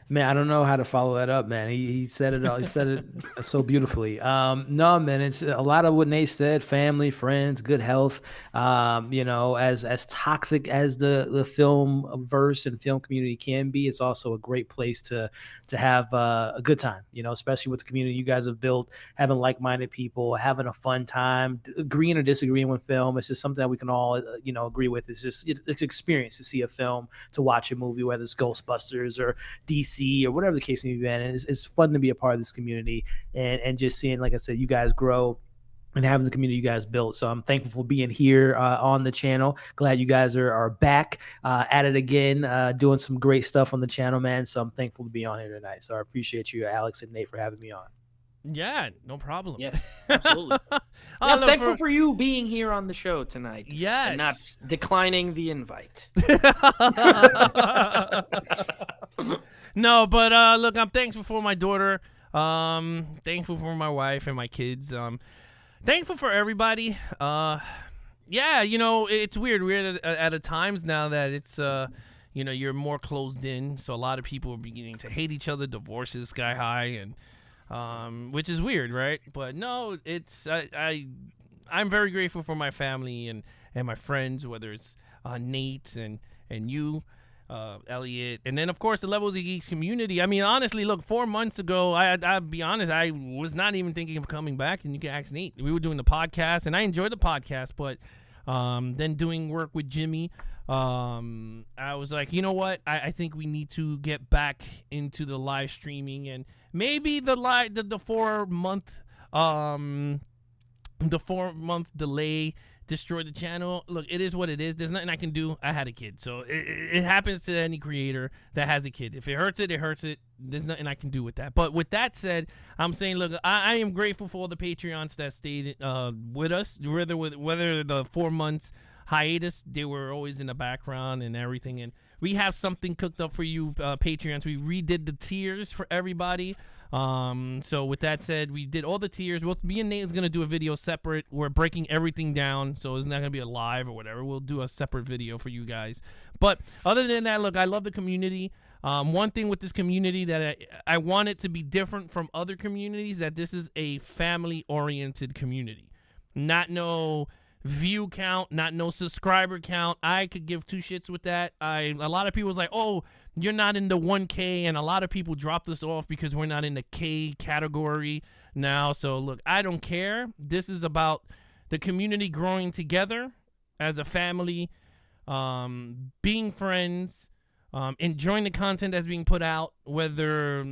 Man, I don't know how to follow that up, man. He said it all. He said it so beautifully. No, man, it's a lot of what Nate said: family, friends, good health. As toxic as the film verse and film community can be, it's also a great place to have a good time. Especially with the community you guys have built, having like-minded people, having a fun time, agreeing or disagreeing with film. It's just something that we can all agree with. It's experience to see a film, to watch a movie, whether it's Ghostbusters or DC or whatever the case may be. And it's fun to be a part of this community and just seeing, like I said, you guys grow and having the community you guys built. So I'm thankful for being here on the channel. Glad you guys are back at it again, doing some great stuff on the channel, man. So I'm thankful to be on here tonight. So I appreciate you, Alex and Nate, for having me on. Yeah, no problem. Yes, absolutely. I'm thankful for you being here on the show tonight. Yes. And not declining the invite. No, but look, I'm thankful for my daughter. Thankful for my wife and my kids. thankful for everybody. Yeah, it's weird. We're at a times now that it's you're more closed in, so a lot of people are beginning to hate each other. Divorces sky high, and which is weird, right? But no, it's I'm very grateful for my family and my friends, whether it's Nate and you, Elliot, and then of course the Levels of Geeks community. I mean, honestly, look, 4 months ago, I'll be honest, I was not even thinking of coming back, and you can ask Nate. We were doing the podcast, and I enjoyed the podcast, but then doing work with Jimmy, I was like, you know what? I think we need to get back into the live streaming, and maybe the 4-month delay destroyed the channel. Look, it is what it is. There's nothing I can do. I had a kid, so it happens to any creator that has a kid. If it hurts it, it hurts it. There's nothing I can do with that. But with that said, I'm saying, look, I am grateful for all the Patreons that stayed with us, whether the 4 months hiatus, they were always in the background and everything. And we have something cooked up for you, Patreons. We redid the tiers for everybody. So with that said, we did all the tiers. Me and Nate is gonna do a video separate. We're breaking everything down, so it's not gonna be a live or whatever. We'll do a separate video for you guys. But other than that, look, I love the community. One thing with this community that I want it to be different from other communities, that this is a family-oriented community. Not no view count, not no subscriber count. I could give two shits with that. A lot of people was like, oh, you're not in the 1K, and a lot of people dropped us off because we're not in the K category now. So look, I don't care. This is about the community growing together as a family, being friends, enjoying the content that's being put out. Whether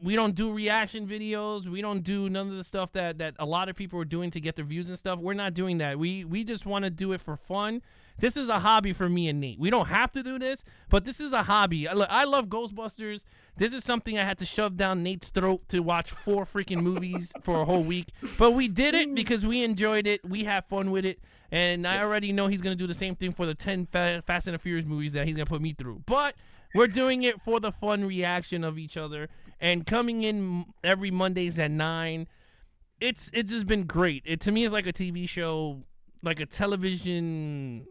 we don't do reaction videos, we don't do none of the stuff that a lot of people are doing to get their views and stuff. We're not doing that. We just want to do it for fun. This is a hobby for me and Nate. We don't have to do this, but this is a hobby. I love Ghostbusters. This is something I had to shove down Nate's throat to watch 4 freaking movies for a whole week. But we did it because we enjoyed it. We had fun with it. And I already know he's going to do the same thing for the 10 Fast and the Furious movies that he's going to put me through. But we're doing it for the fun reaction of each other. And coming in every Mondays at 9, it's just been great. To me, it's like a TV show, like a television...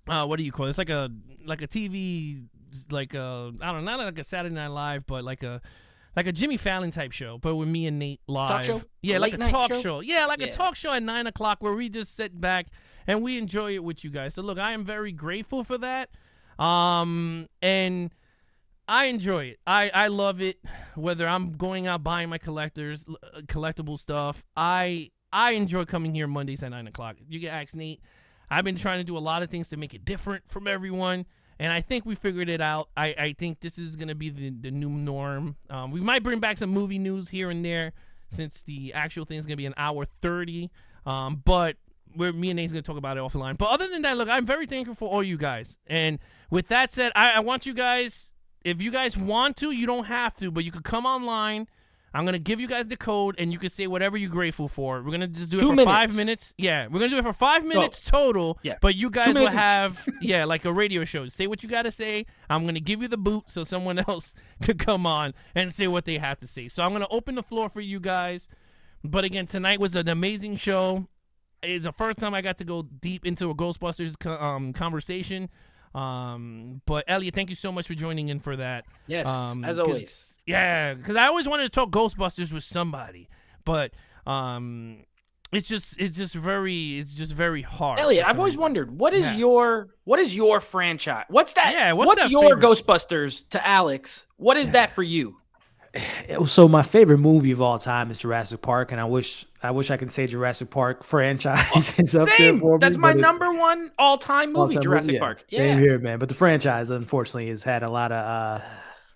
what do you call it? It's like a TV, like a, I don't know, not like a Saturday Night Live, but like a Jimmy Fallon type show, but with me and Nate live. Talk show? Yeah, like a Late-night talk show? show. Yeah, like a talk show at 9 o'clock where we just sit back and we enjoy it with you guys. So look, I am very grateful for that. And I enjoy it. I love it. Whether I'm going out buying my collectible stuff, I enjoy coming here Mondays at 9 o'clock. You can ask Nate. I've been trying to do a lot of things to make it different from everyone, and I think we figured it out. I think this is going to be the new norm. We might bring back some movie news here and there since the actual thing is going to be an hour 30, but me and Nate's going to talk about it offline. But other than that, look, I'm very thankful for all you guys. And with that said, I want you guys, if you guys want to, you don't have to, but you could come online. I'm going to give you guys the code, and you can say whatever you're grateful for. We're going to just do it for 5 minutes. Yeah, we're going to do it for 5 minutes total, but you guys will have, like a radio show. Say what you got to say. I'm going to give you the boot so someone else could come on and say what they have to say. So I'm going to open the floor for you guys. But again, tonight was an amazing show. It's the first time I got to go deep into a Ghostbusters conversation. But Elliot, thank you so much for joining in for that. Yes, as always. Yeah, because I always wanted to talk Ghostbusters with somebody, but it's just very hard. Elliot, I've always wondered what is your franchise? What's that? Yeah, what's that your favorite? Ghostbusters to Alex? What is that for you? So my favorite movie of all time is Jurassic Park, and I wish I could say Jurassic Park franchise is up there for me. That's my number one all-time movie, Jurassic Park. Same here, man. But the franchise, unfortunately, has had a lot of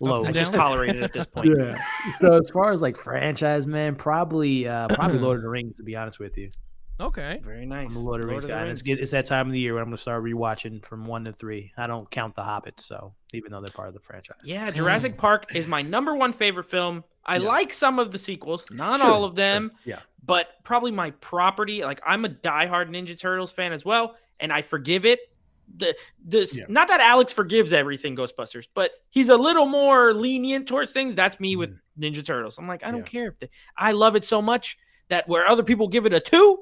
lows. I just tolerate it at this point. Yeah. So as far as like franchise, man, probably Lord of the Rings, to be honest with you. Okay. Very nice. I'm a Lord of the Rings guy. And it's that time of the year when I'm gonna start rewatching from 1 to 3. I don't count the Hobbits, so even though they're part of the franchise. Yeah, Jurassic Park is my number one favorite film. I like some of the sequels, not all of them. Sure. Yeah. But probably my property. Like I'm a diehard Ninja Turtles fan as well, and I forgive it. Not that Alex forgives everything Ghostbusters, but he's a little more lenient towards things. That's me with Ninja Turtles. I'm like, I don't care if I love it so much that where other people give it a 2,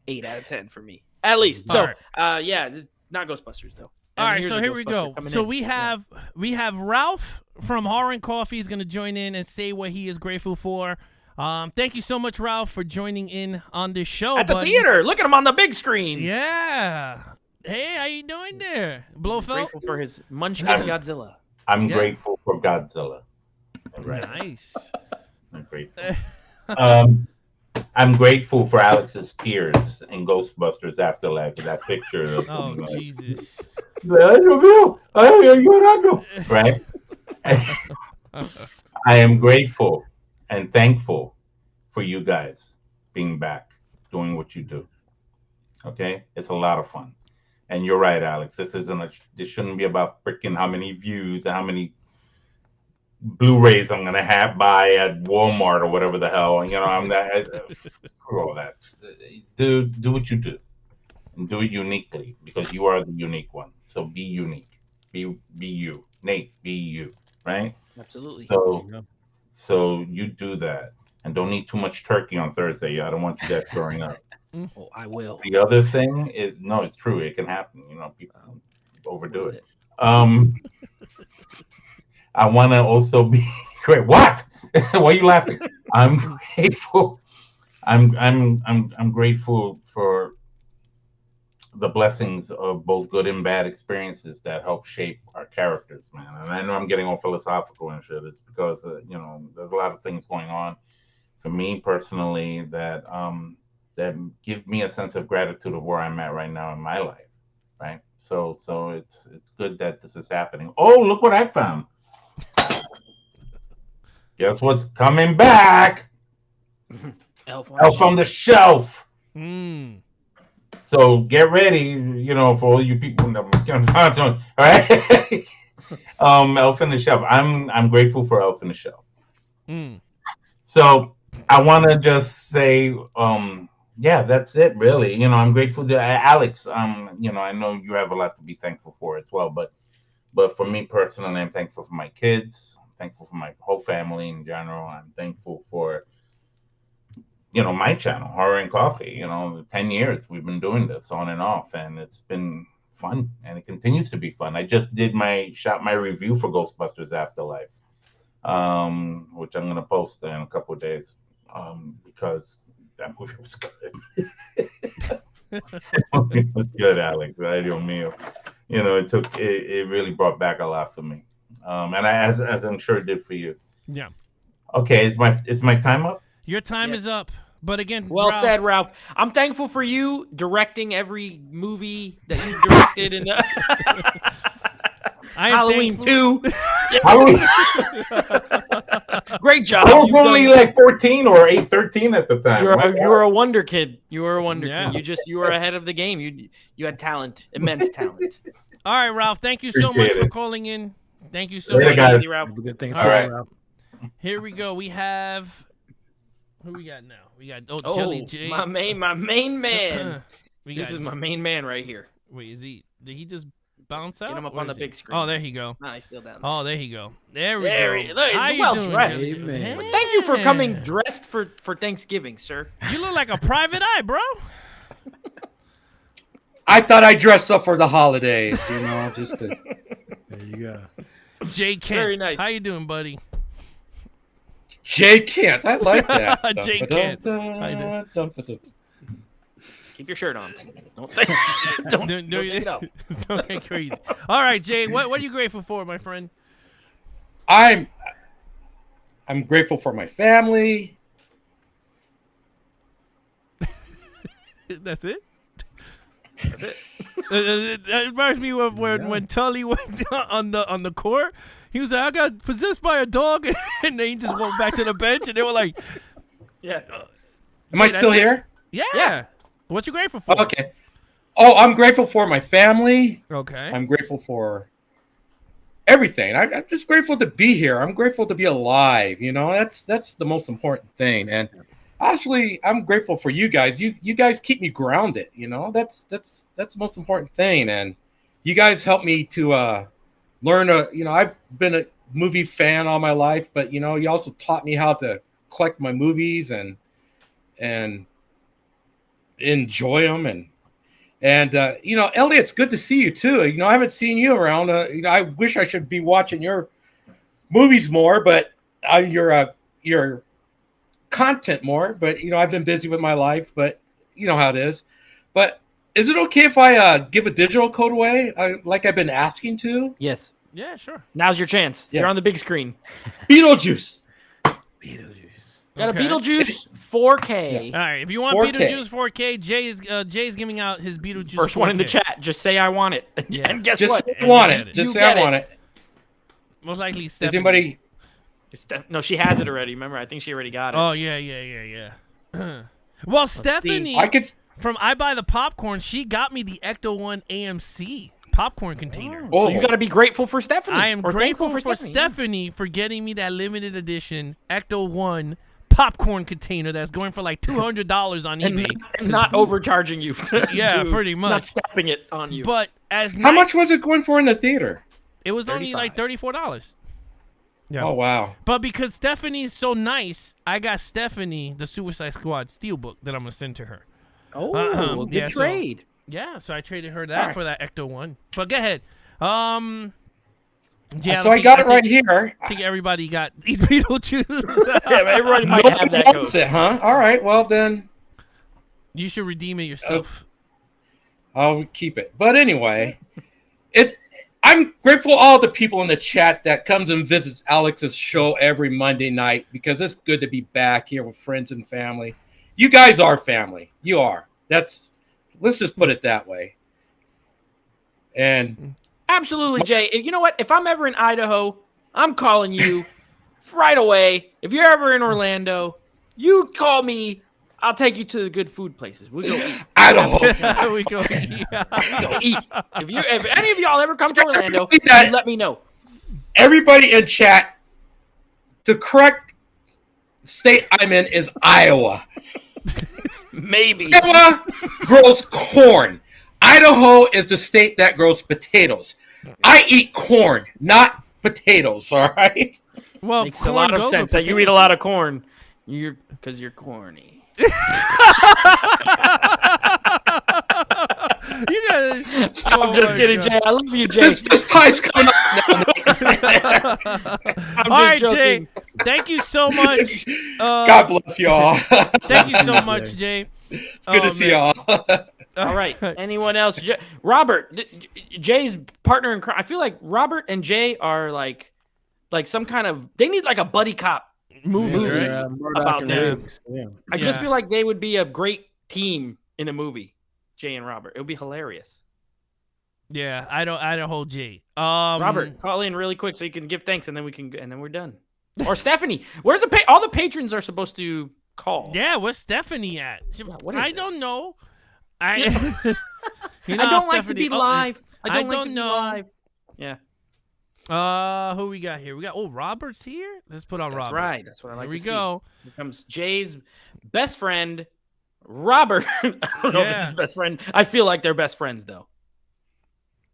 8 out of 10 for me, at least. So, yeah, not Ghostbusters though. All right, here's so a here we go. Ghostbuster coming So in. we have Ralph from Horror and Coffee is going to join in and say what he is grateful for. Thank you so much, Ralph, for joining in on this show. At the theater. Look at him on the big screen. Yeah. Hey, how you doing there, Blofeld? Grateful for his Munchkin Godzilla. I'm grateful for Godzilla. Right. Nice. I'm grateful. I'm grateful for Alex's tears in Ghostbusters Afterlife. That picture. Of him, Jesus. Right? I am grateful and thankful for you guys being back, doing what you do. Okay? It's a lot of fun. And you're right, Alex. This shouldn't be about freaking how many views and how many Blu-rays I'm gonna buy at Walmart or whatever the hell. You know, I'm not screw all that. Do what you do, and do it uniquely because you are the unique one. So be unique. Be you, Nate. Be you. Right? Absolutely. So you do that, and don't eat too much turkey on Thursday. I don't want you guys throwing up. Oh, I will. The other thing is, no, it's true. It can happen. You know, people overdo it. I want to also be great. What? Why are you laughing? I'm grateful. I'm grateful for the blessings of both good and bad experiences that help shape our characters, man. And I know I'm getting all philosophical and shit. It's because you know, there's a lot of things going on for me personally that that give me a sense of gratitude of where I'm at right now in my life, right? So it's good that this is happening. Oh, look what I found. Guess what's coming back? Elf on the Shelf. Mm. So get ready, you know, for all you people. All right. Elf on the Shelf. I'm grateful for Elf on the Shelf. Mm. So I want to just say, yeah, that's it, really. You know, I'm grateful to Alex. You know, I know you have a lot to be thankful for as well, but for me personally, I'm thankful for my kids. I'm thankful for my whole family in general. I'm thankful for, you know, my channel, Horror and Coffee. You know, 10 years we've been doing this on and off, and it's been fun, and it continues to be fun. I just shot my review for Ghostbusters Afterlife, which I'm gonna post in a couple of days, because that movie was good. It was good, Alex. Dios mío. You know, it really brought back a lot for me, and as I'm sure it did for you. Yeah. Okay, is my time up? Your time is up. But again, well said, Ralph. I'm thankful for you directing every movie that you've directed in Halloween 2. Great job. I was only like 14 or 13 at the time. You were a wonder kid. You were a wonder kid. You were ahead of the game. You had talent, immense talent. All right, Ralph. Thank you so much for calling in. Thank you so much, much, guys. Ralph. Good things. All right. Ralph. Here we go. We have who we got now? We got Jelly J. My main man. This is my main man right here. Wait, did he just bounce out? Get him up on the big screen. Oh, there he go. Nah, he's still down there. Oh, there he go. There we go. How you well doing, dressed. Amen. Thank you for coming dressed for Thanksgiving, sir. You look like a private eye, bro. I thought I dressed up for the holidays, you know, just to... There you go. Jay Kent. Very nice. How you doing, buddy? Jay Kent. I like that. Jay Kent. How you doing? Keep your shirt on. Don't take it out. Don't get crazy. All right, Jay. What are you grateful for, my friend? I'm grateful for my family. That's it? That's it. That reminds me of when Tully went on the court. He was like, I got possessed by a dog, and then he just went back to the bench, and they were like, "Yeah, am I still here?" Yeah. What you grateful for? Okay. Oh, I'm grateful for my family. Okay. I'm grateful for everything. I'm just grateful to be here. I'm grateful to be alive. You know, that's the most important thing. And actually, I'm grateful for you guys. You guys keep me grounded. You know, that's the most important thing. And you guys help me to learn you know, I've been a movie fan all my life, but you know, you also taught me how to collect my movies and and enjoy them. And Elliot, it's good to see you too. I haven't seen you around. I wish I should be watching your movies more, but your content more. But I've been busy with my life. But you know how it is. But is it okay if I give a digital code away, like I've been asking to? Yes. Yeah, sure. Now's your chance. Yes. You're on the big screen. Beetlejuice. Got Okay. a Beetlejuice 4K. All right, if you want 4K. Beetlejuice 4K, Jay's giving out his Beetlejuice. First one in the 4K. chat. Just say I want it. Yeah. And guess Just what? say I want You get it. it. Just You say get I it. want it. Most likely, Does Stephanie. anybody? No, she has it already. Remember, I think she already got it. Oh yeah. Well, Stephanie, I could. from I Buy the Popcorn, she got me the Ecto One AMC popcorn container. Oh, So you got to be grateful for Stephanie. I am or grateful thankful for Stephanie for getting me that limited edition Ecto One popcorn container that's going for like $200 on eBay. And not overcharging you. Yeah, pretty much. Not stepping it on you. But How much was it going for in the theater? It was only like $34. Yeah. Oh wow. But because Stephanie's so nice, I got Stephanie the Suicide Squad steelbook that I'm gonna send to her. Oh, good trade. So I traded her that for that Ecto One. But go ahead. Yeah, So I got it right here. I think everybody got Beetlejuice. Yeah, everybody might have that Wants code. it, huh? All right. Well then, You should redeem it yourself. I'll keep it. But anyway, I'm grateful to all the people in the chat that comes and visits Alex's show every Monday night, because it's good to be back here with friends and family. You guys are family. You are. Let's just put it that way. And Absolutely, Jay. You know what? If I'm ever in Idaho, I'm calling you right away. If you're ever in Orlando, you call me. I'll take you to the good food places. We'll go eat. Idaho. We go. Yeah. We'll go eat. If any of y'all ever come to Orlando, That- you let me know. everybody in chat, the correct state I'm in is Iowa. Maybe. Iowa grows corn. Idaho is the state that grows potatoes. I eat corn, not potatoes, all right? Well, Makes a lot of sense that you eat a lot of corn. Because you're corny. You guys. I'm just kidding, God. Jay. I love you, Jay. This time's coming up now. I'm All right, just Jay. joking. Thank you so much. God bless y'all. Thank you so much, Jay. It's good to see y'all. All right. Anyone else? Robert, Jay's partner in crime. I feel like Robert and Jay are like some kind of. They need like a buddy cop movie Yeah, Murdoch about and them. Riggs. Yeah. I just feel like they would be a great team in a movie. Jay and Robert. It would be hilarious. Yeah, I don't hold Jay. Robert, call in really quick so you can give thanks, and then we're done. Or Stephanie, where's all the patrons are supposed to call? Yeah, where's Stephanie at? What is I this? don't know. I I don't like to be live. I don't like to be know. live. Yeah. Who we got here? We got Robert's here. Let's put on That's Robert. right. That's what I like Here we to see. go. Here comes Jay's best friend, Robert. I don't know if it's Yeah. his best friend. I feel like they're best friends, though.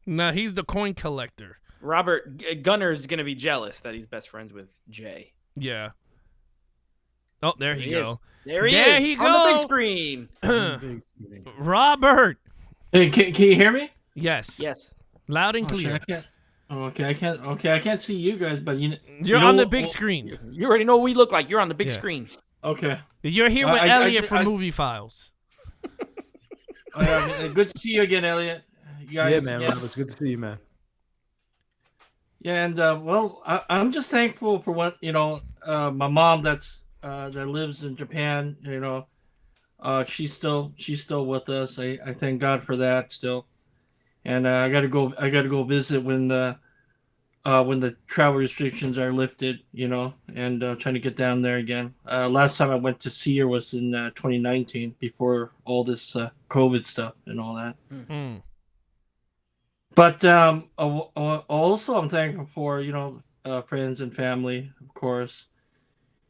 No, he's the coin collector. Robert Gunner's going to be jealous that he's best friends with Jay. Yeah. Oh, there he is. go. There he There is. he On the go. big screen. Robert. Hey, can you hear me? Yes. Yes. Loud and Oh, shit, clear. I can't. Oh, okay, I can't. Okay, I can't see you guys, but You're you on know the big what- screen. You already know what we look like. You're on the big Yeah. screen. Okay. You're here with I- Elliot from Movie Files. Good to see you again, Elliot. You guys, Yeah, man. Rob, it's good to see you, man. Yeah, and well, I'm just thankful for what my mom that lives in Japan. She's still with us. I thank God for that still. And I gotta go visit when the travel restrictions are lifted. And trying to get down there again. Last time I went to see her was in 2019, before all this COVID stuff and all that. Mm-hmm. But also I'm thankful for friends and family, of course,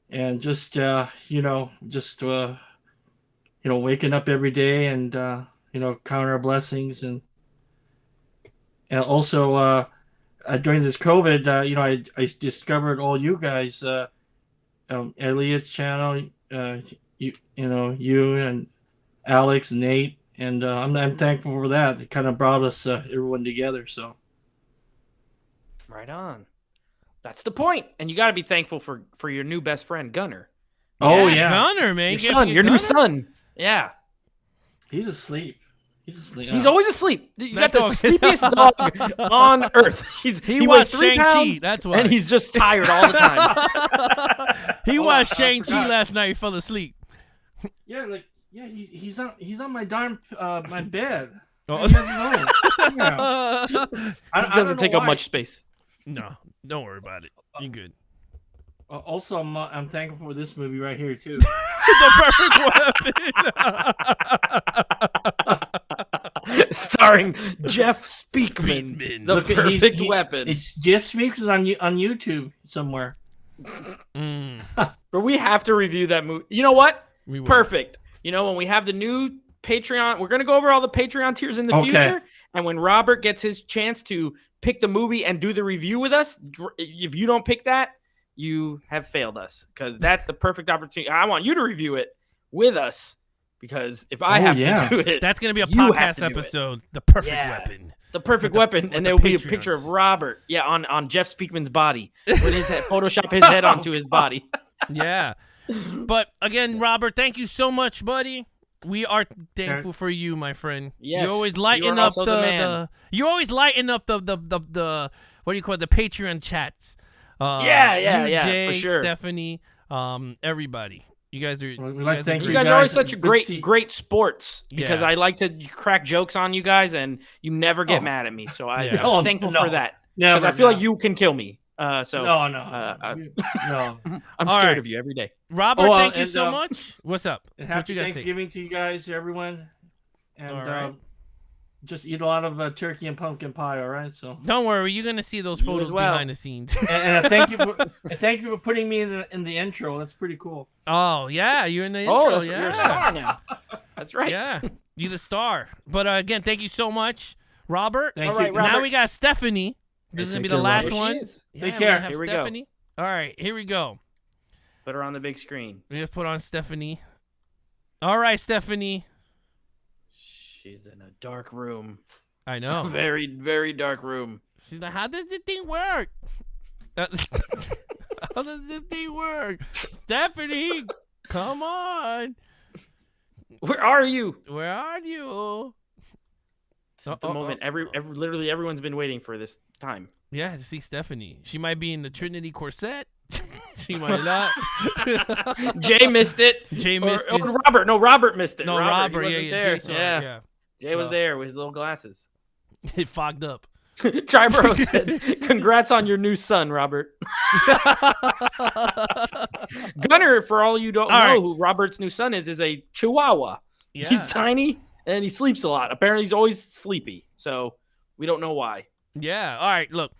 and just waking up every day and count our blessings, and also during this COVID, I discovered all you guys, Elliot's channel, you know, you and Alex, Nate, and I'm thankful for that. It kind of brought us everyone together. So Right on. That's the point. And you got to be thankful for your new best friend, Gunner. Oh yeah, Gunner, man. Your son, your new son. Yeah. he's asleep. He's asleep. He's always asleep. You got That the dog- sleepiest dog on earth. He weighs watched 3 Shang-Chi, pounds, that's why. and he's just tired all the time. He watched I Shang-Chi forgot. last night. He fell asleep. Yeah, like he's on my darn my bed. Oh. He has his own. Yeah. It doesn't take up much space. No, don't worry about it. You're good. Also, I'm thankful for this movie right here too. The perfect weapon. Starring Jeff Speakman, the Look, perfect weapon. It's Jeff Speaks on YouTube somewhere. But we have to review that movie. You know what? We will. Perfect. You know, when we have the new Patreon, we're going to go over all the Patreon tiers in the Okay. future. And when Robert gets his chance to pick the movie and do the review with us, if you don't pick that, you have failed us, because that's the perfect opportunity. I want you to review it with us, because if I have to do it, That's going to be a you have podcast to do it. episode. The perfect Yeah. weapon. The perfect With the- weapon, with and the there will be a picture of Patreons. Robert, on Jeff Speakman's body, with his head, Photoshop his head onto his body. Yeah. But again, Robert, thank you so much, buddy. We are thankful for you, my friend. Yes, you always you lighten are up also the man. you always lighten up the what do you call it, the Patreon chats. Yeah, you, for Jay, sure. Stephanie, everybody. You guys are We'd you like guys to are thank You great. guys are always such a Good to see- great sports, because Yeah. I like to crack jokes on you guys, and you never get Oh. mad at me. So Yeah. I'm Oh, thankful no. for that, Never, because I feel no. like you can kill me. So no. I'm All scared right. of you every day. Robert, Oh, thank you and, so much. What's up? And What happy you guys say? Thanksgiving to you guys, everyone. And All right. just eat a lot of turkey and pumpkin pie. All right, so. Don't worry, you're gonna see those You photos as well. behind the scenes. And thank you for putting me in the intro. That's pretty cool. Oh yeah, you're in the intro. Oh, yeah, you're a star now. That's right. yeah, you the star. But again, thank you so much, Robert. Thank All you. right, Robert. Now we got Stephanie. This is gonna take be the care, last Robert. one. Here she is. Yeah, Take we're care. gonna have Here we go. Stephanie. All right, here we go. Put her on the big screen. We just put on Stephanie. All right, Stephanie. She's in a dark room. I know. Very, very dark room. She's like, how does this thing work? How does this thing work? Stephanie, come on. Where are you? Where are you? This is the moment. Literally everyone's been waiting for this time. Yeah, to see Stephanie. She might be in the Trinity corset. She might not. Jay missed it. Jay missed it. Or Robert. No, Robert missed it. No, he Robert. wasn't Yeah, there. Jay saw it, yeah. yeah. Jay was there with his little glasses. It fogged up. Tribro said, "Congrats on your new son, Robert." Gunner, for all you don't know, who Robert's new son is a Chihuahua. Yeah. He's tiny and he sleeps a lot. Apparently, he's always sleepy. So we don't know why. Yeah. All right. Look,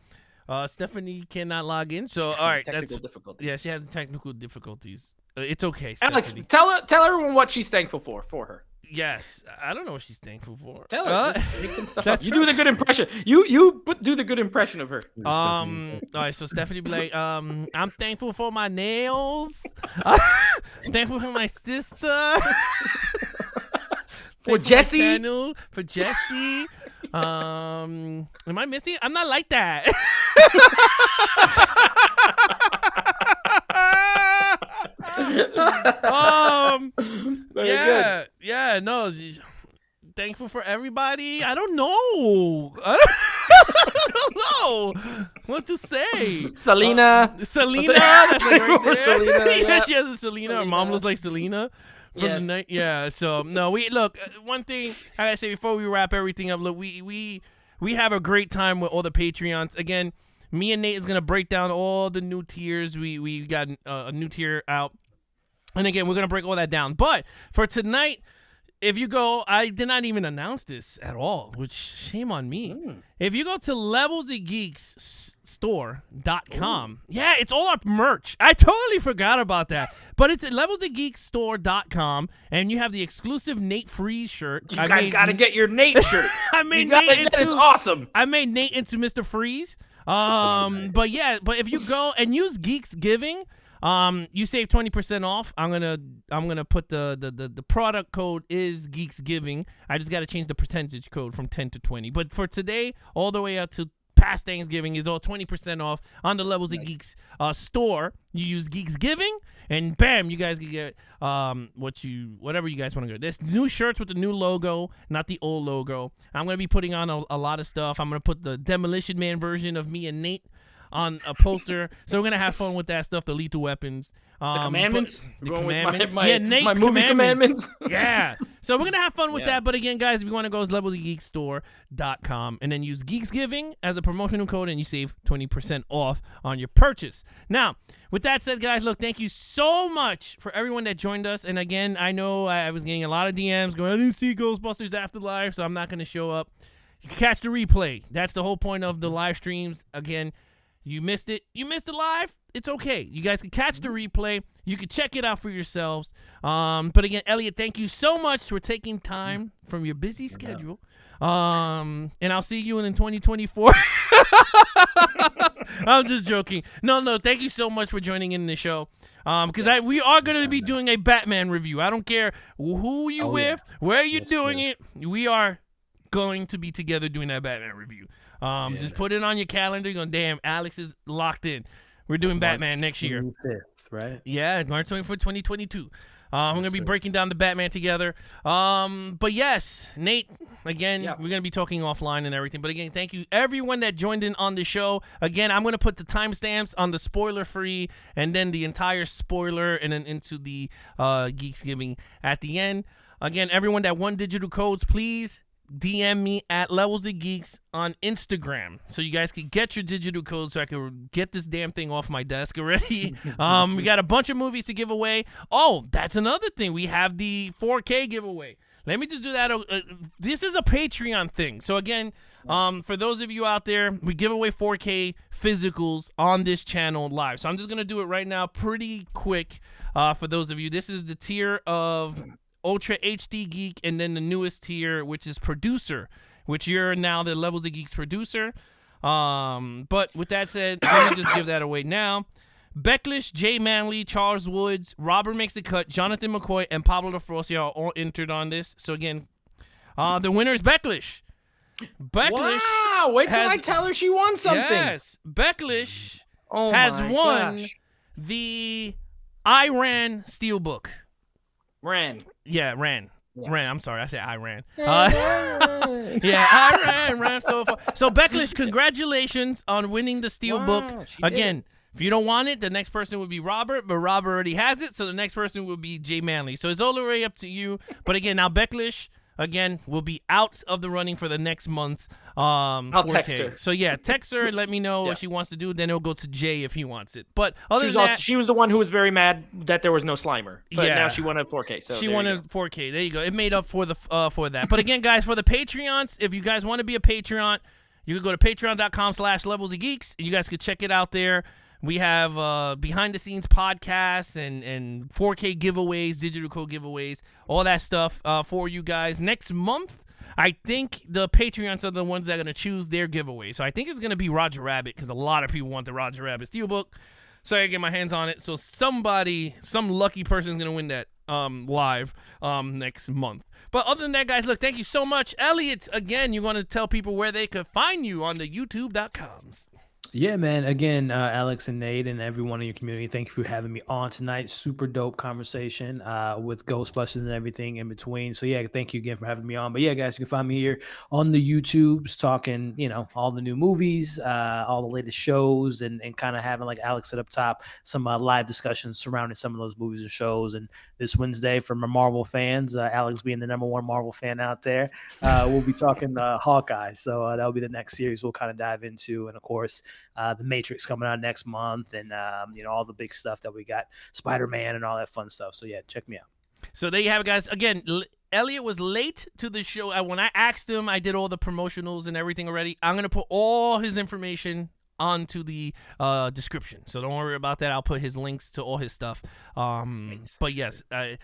Stephanie cannot log in. So all right, Technical that's difficulties. yeah. She has technical difficulties. It's okay, Alex, Stephanie. tell everyone what she's thankful for her. Yes, I don't know what she's thankful for. Tell her. Just make some stuff up. That's You do the good impression. You do the good impression of her. All right, so Stephanie be like, I'm thankful for my nails. Thankful for my sister. For Thankful Jessie. my channel, for Jessie. Am I missing? I'm not like that. Very good. No. Thankful for everybody. I don't know. I don't know what to say. Selena. Selena. That's like right there. Selena, Yeah, yeah. she has a Selena. Her mom looks like Selena. From Yes. the night. Yeah. So no, we look. One thing I gotta say before we wrap everything up. Look, we have a great time with all the Patreons. Again, me and Nate is gonna break down all the new tiers. We got a new tier out, and again, we're gonna break all that down. But for tonight, if you go, I did not even announce this at all, which shame on me. If you go to Levels of Geeks store.com, yeah, it's all our merch. I totally forgot about that. But it's at levelsofgeekstore.com, and you have the exclusive Nate Freeze shirt. You guys got to get your Nate shirt. I made You gotta Nate get it. It's into- awesome. I made Nate into Mr. Freeze. But if you go and use Geeksgiving, You save 20% off. I'm gonna put the product code is Geeksgiving. I just gotta change the percentage code from 10 to 20. But for today, all the way up to past Thanksgiving is all 20% off on the Levels of Geeks store. You use Geeksgiving, and bam, you guys can get whatever you guys want to go. There's new shirts with the new logo, not the old logo. I'm gonna be putting on a lot of stuff. I'm gonna put the Demolition Man version of me and Nate on a poster, so we're gonna have fun with that stuff. The lethal weapons, the commandments, the commandments, Nate's my movie commandments. Yeah, so we're gonna have fun with that. But again, guys, if you want to go, it's levelsofgeekstore.com, and then use Geeksgiving as a promotional code, and you save 20% off on your purchase. Now, with that said, guys, look, thank you so much for everyone that joined us. And again, I know I was getting a lot of DMs going, I didn't see Ghostbusters Afterlife, so I'm not gonna show up. You can catch the replay. That's the whole point of the live streams. Again, you missed it. You missed it live. It's okay. You guys can catch the replay. You can check it out for yourselves. But again, Elliot, thank you so much for taking time from your busy schedule. And I'll see you in 2024. I'm just joking. No. Thank you so much for joining in the show. Because we are going to be doing a Batman review. I don't care who you with, where you're doing it. We are going to be together doing that Batman review. Just put it on your calendar. You're going, damn, Alex is locked in. We're doing Batman next year. 25th, right? Yeah, March 24th, 2022. We're going to be breaking down the Batman together. But yes, Nate, again, we're going to be talking offline and everything. But again, thank you, everyone that joined in on the show. Again, I'm going to put the timestamps on the spoiler-free and then the entire spoiler and then into the Geeksgiving at the end. Again, everyone that won digital codes, please DM me at Levels of Geeks on Instagram so you guys can get your digital codes so I can get this damn thing off my desk already. We got a bunch of movies to give away. Oh, that's another thing. We have the 4K giveaway. Let me just do that. This is a Patreon thing. So again, for those of you out there, we give away 4K physicals on this channel live. So I'm just going to do it right now pretty quick for those of you. This is the tier of Ultra HD Geek, and then the newest tier, which is Producer, which you're now the Levels of Geeks producer. But with that said, let me just give that away now. Becklish, Jay Manley, Charles Woods, Robert Makes the Cut, Jonathan McCoy, and Pablo DeFrossi are all entered on this. So again, the winner is Becklish. Becklish. Wow! Wait till I tell her she won something. Yes, Becklish has won the Iran Steelbook. Ran. I'm sorry, I said I ran. I ran so far. So Becklish, congratulations on winning the Steelbook. Again, if you don't want it, the next person would be Robert, but Robert already has it, so the next person would be Jay Manley. So it's all the way up to you. But again, now Becklish, again, will be out of the running for the next month. I'll text her. So yeah, text her and let me know what she wants to do. Then it'll go to Jay if he wants it. But other than that, she was the one who was very mad that there was no Slimer. But now she won a 4K. So she won a 4K. There you go. It made up for the for that. But again, guys, for the Patreons, if you guys want to be a Patreon, you can go to patreon.com/Levels of Geeks, and you guys can check it out there. We have behind the scenes podcasts and 4K giveaways, digital code giveaways, all that stuff for you guys. Next month, I think the Patreons are the ones that are going to choose their giveaway. So I think it's going to be Roger Rabbit because a lot of people want the Roger Rabbit Steelbook. So I get my hands on it. So some lucky person is going to win that live next month. But other than that, guys, look, thank you so much. Elliot, again, you want to tell people where they could find you on the youtube.coms. Yeah, man. Again, Alex and Nate and everyone in your community, thank you for having me on tonight. Super dope conversation with Ghostbusters and everything in between. So yeah, thank you again for having me on. But yeah, guys, you can find me here on the YouTubes talking, all the new movies, all the latest shows, and kind of having, like Alex said up top, some live discussions surrounding some of those movies and shows. And this Wednesday, for my Marvel fans, Alex being the #1 Marvel fan out there, we'll be talking Hawkeye. So that'll be the next series we'll kind of dive into. And of course, The Matrix coming out next month, and all the big stuff that we got, Spider-Man and all that fun stuff. So yeah, check me out. So there you have it, guys. Again, Elliot was late to the show. When I asked him, I did all the promotionals and everything already. I'm gonna put all his information onto the description, so don't worry about that. I'll put his links to all his stuff. But yes, that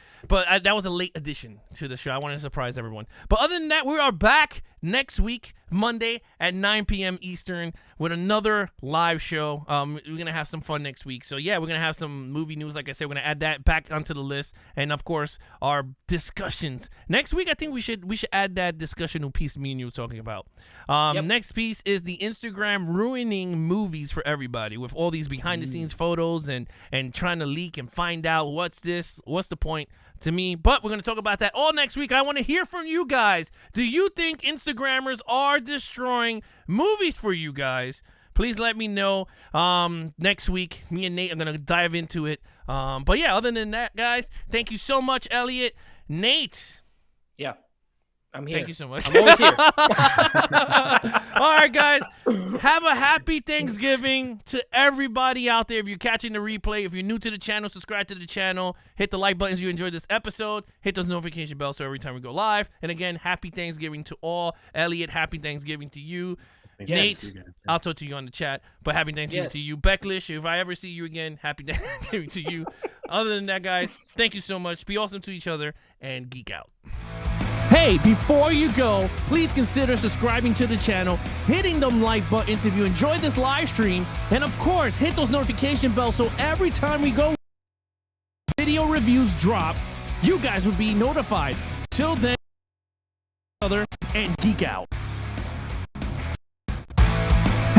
was a late addition to the show. I wanted to surprise everyone. But other than that, we are back next week Monday at 9 p.m. Eastern with another live show. We're going to have some fun next week. So, yeah, we're going to have some movie news. Like I said, we're going to add that back onto the list. And, of course, our discussions. Next week, I think we should add that discussion piece me and you were talking about. Next piece is the Instagram ruining movies for everybody with all these behind-the-scenes photos and trying to leak and find out what's the point to me. But we're going to talk about that all next week. I want to hear from you guys. Do you think Instagrammers are destroying movies for you guys? Please let me know. Next week, me and Nate are going to dive into it. But yeah, other than that, guys, thank you so much, Elliot. Nate. Yeah. I'm here. Thank you so much. I'm always here. All right, guys. Have a happy Thanksgiving to everybody out there. If you're catching the replay, if you're new to the channel, subscribe to the channel. Hit the like buttons if you enjoyed this episode. Hit those notification bells so every time we go live. And again, happy Thanksgiving to all. Elliot, happy Thanksgiving to you. Yes. Nate, I'll talk to you on the chat, but happy Thanksgiving to you. Becklish, if I ever see you again, happy Thanksgiving to you. Other than that, guys, thank you so much. Be awesome to each other and geek out. Hey, before you go, please consider subscribing to the channel, hitting them like buttons if you enjoyed this live stream, and of course, hit those notification bells so every time we go video reviews drop, you guys will be notified. Till then, other and geek out.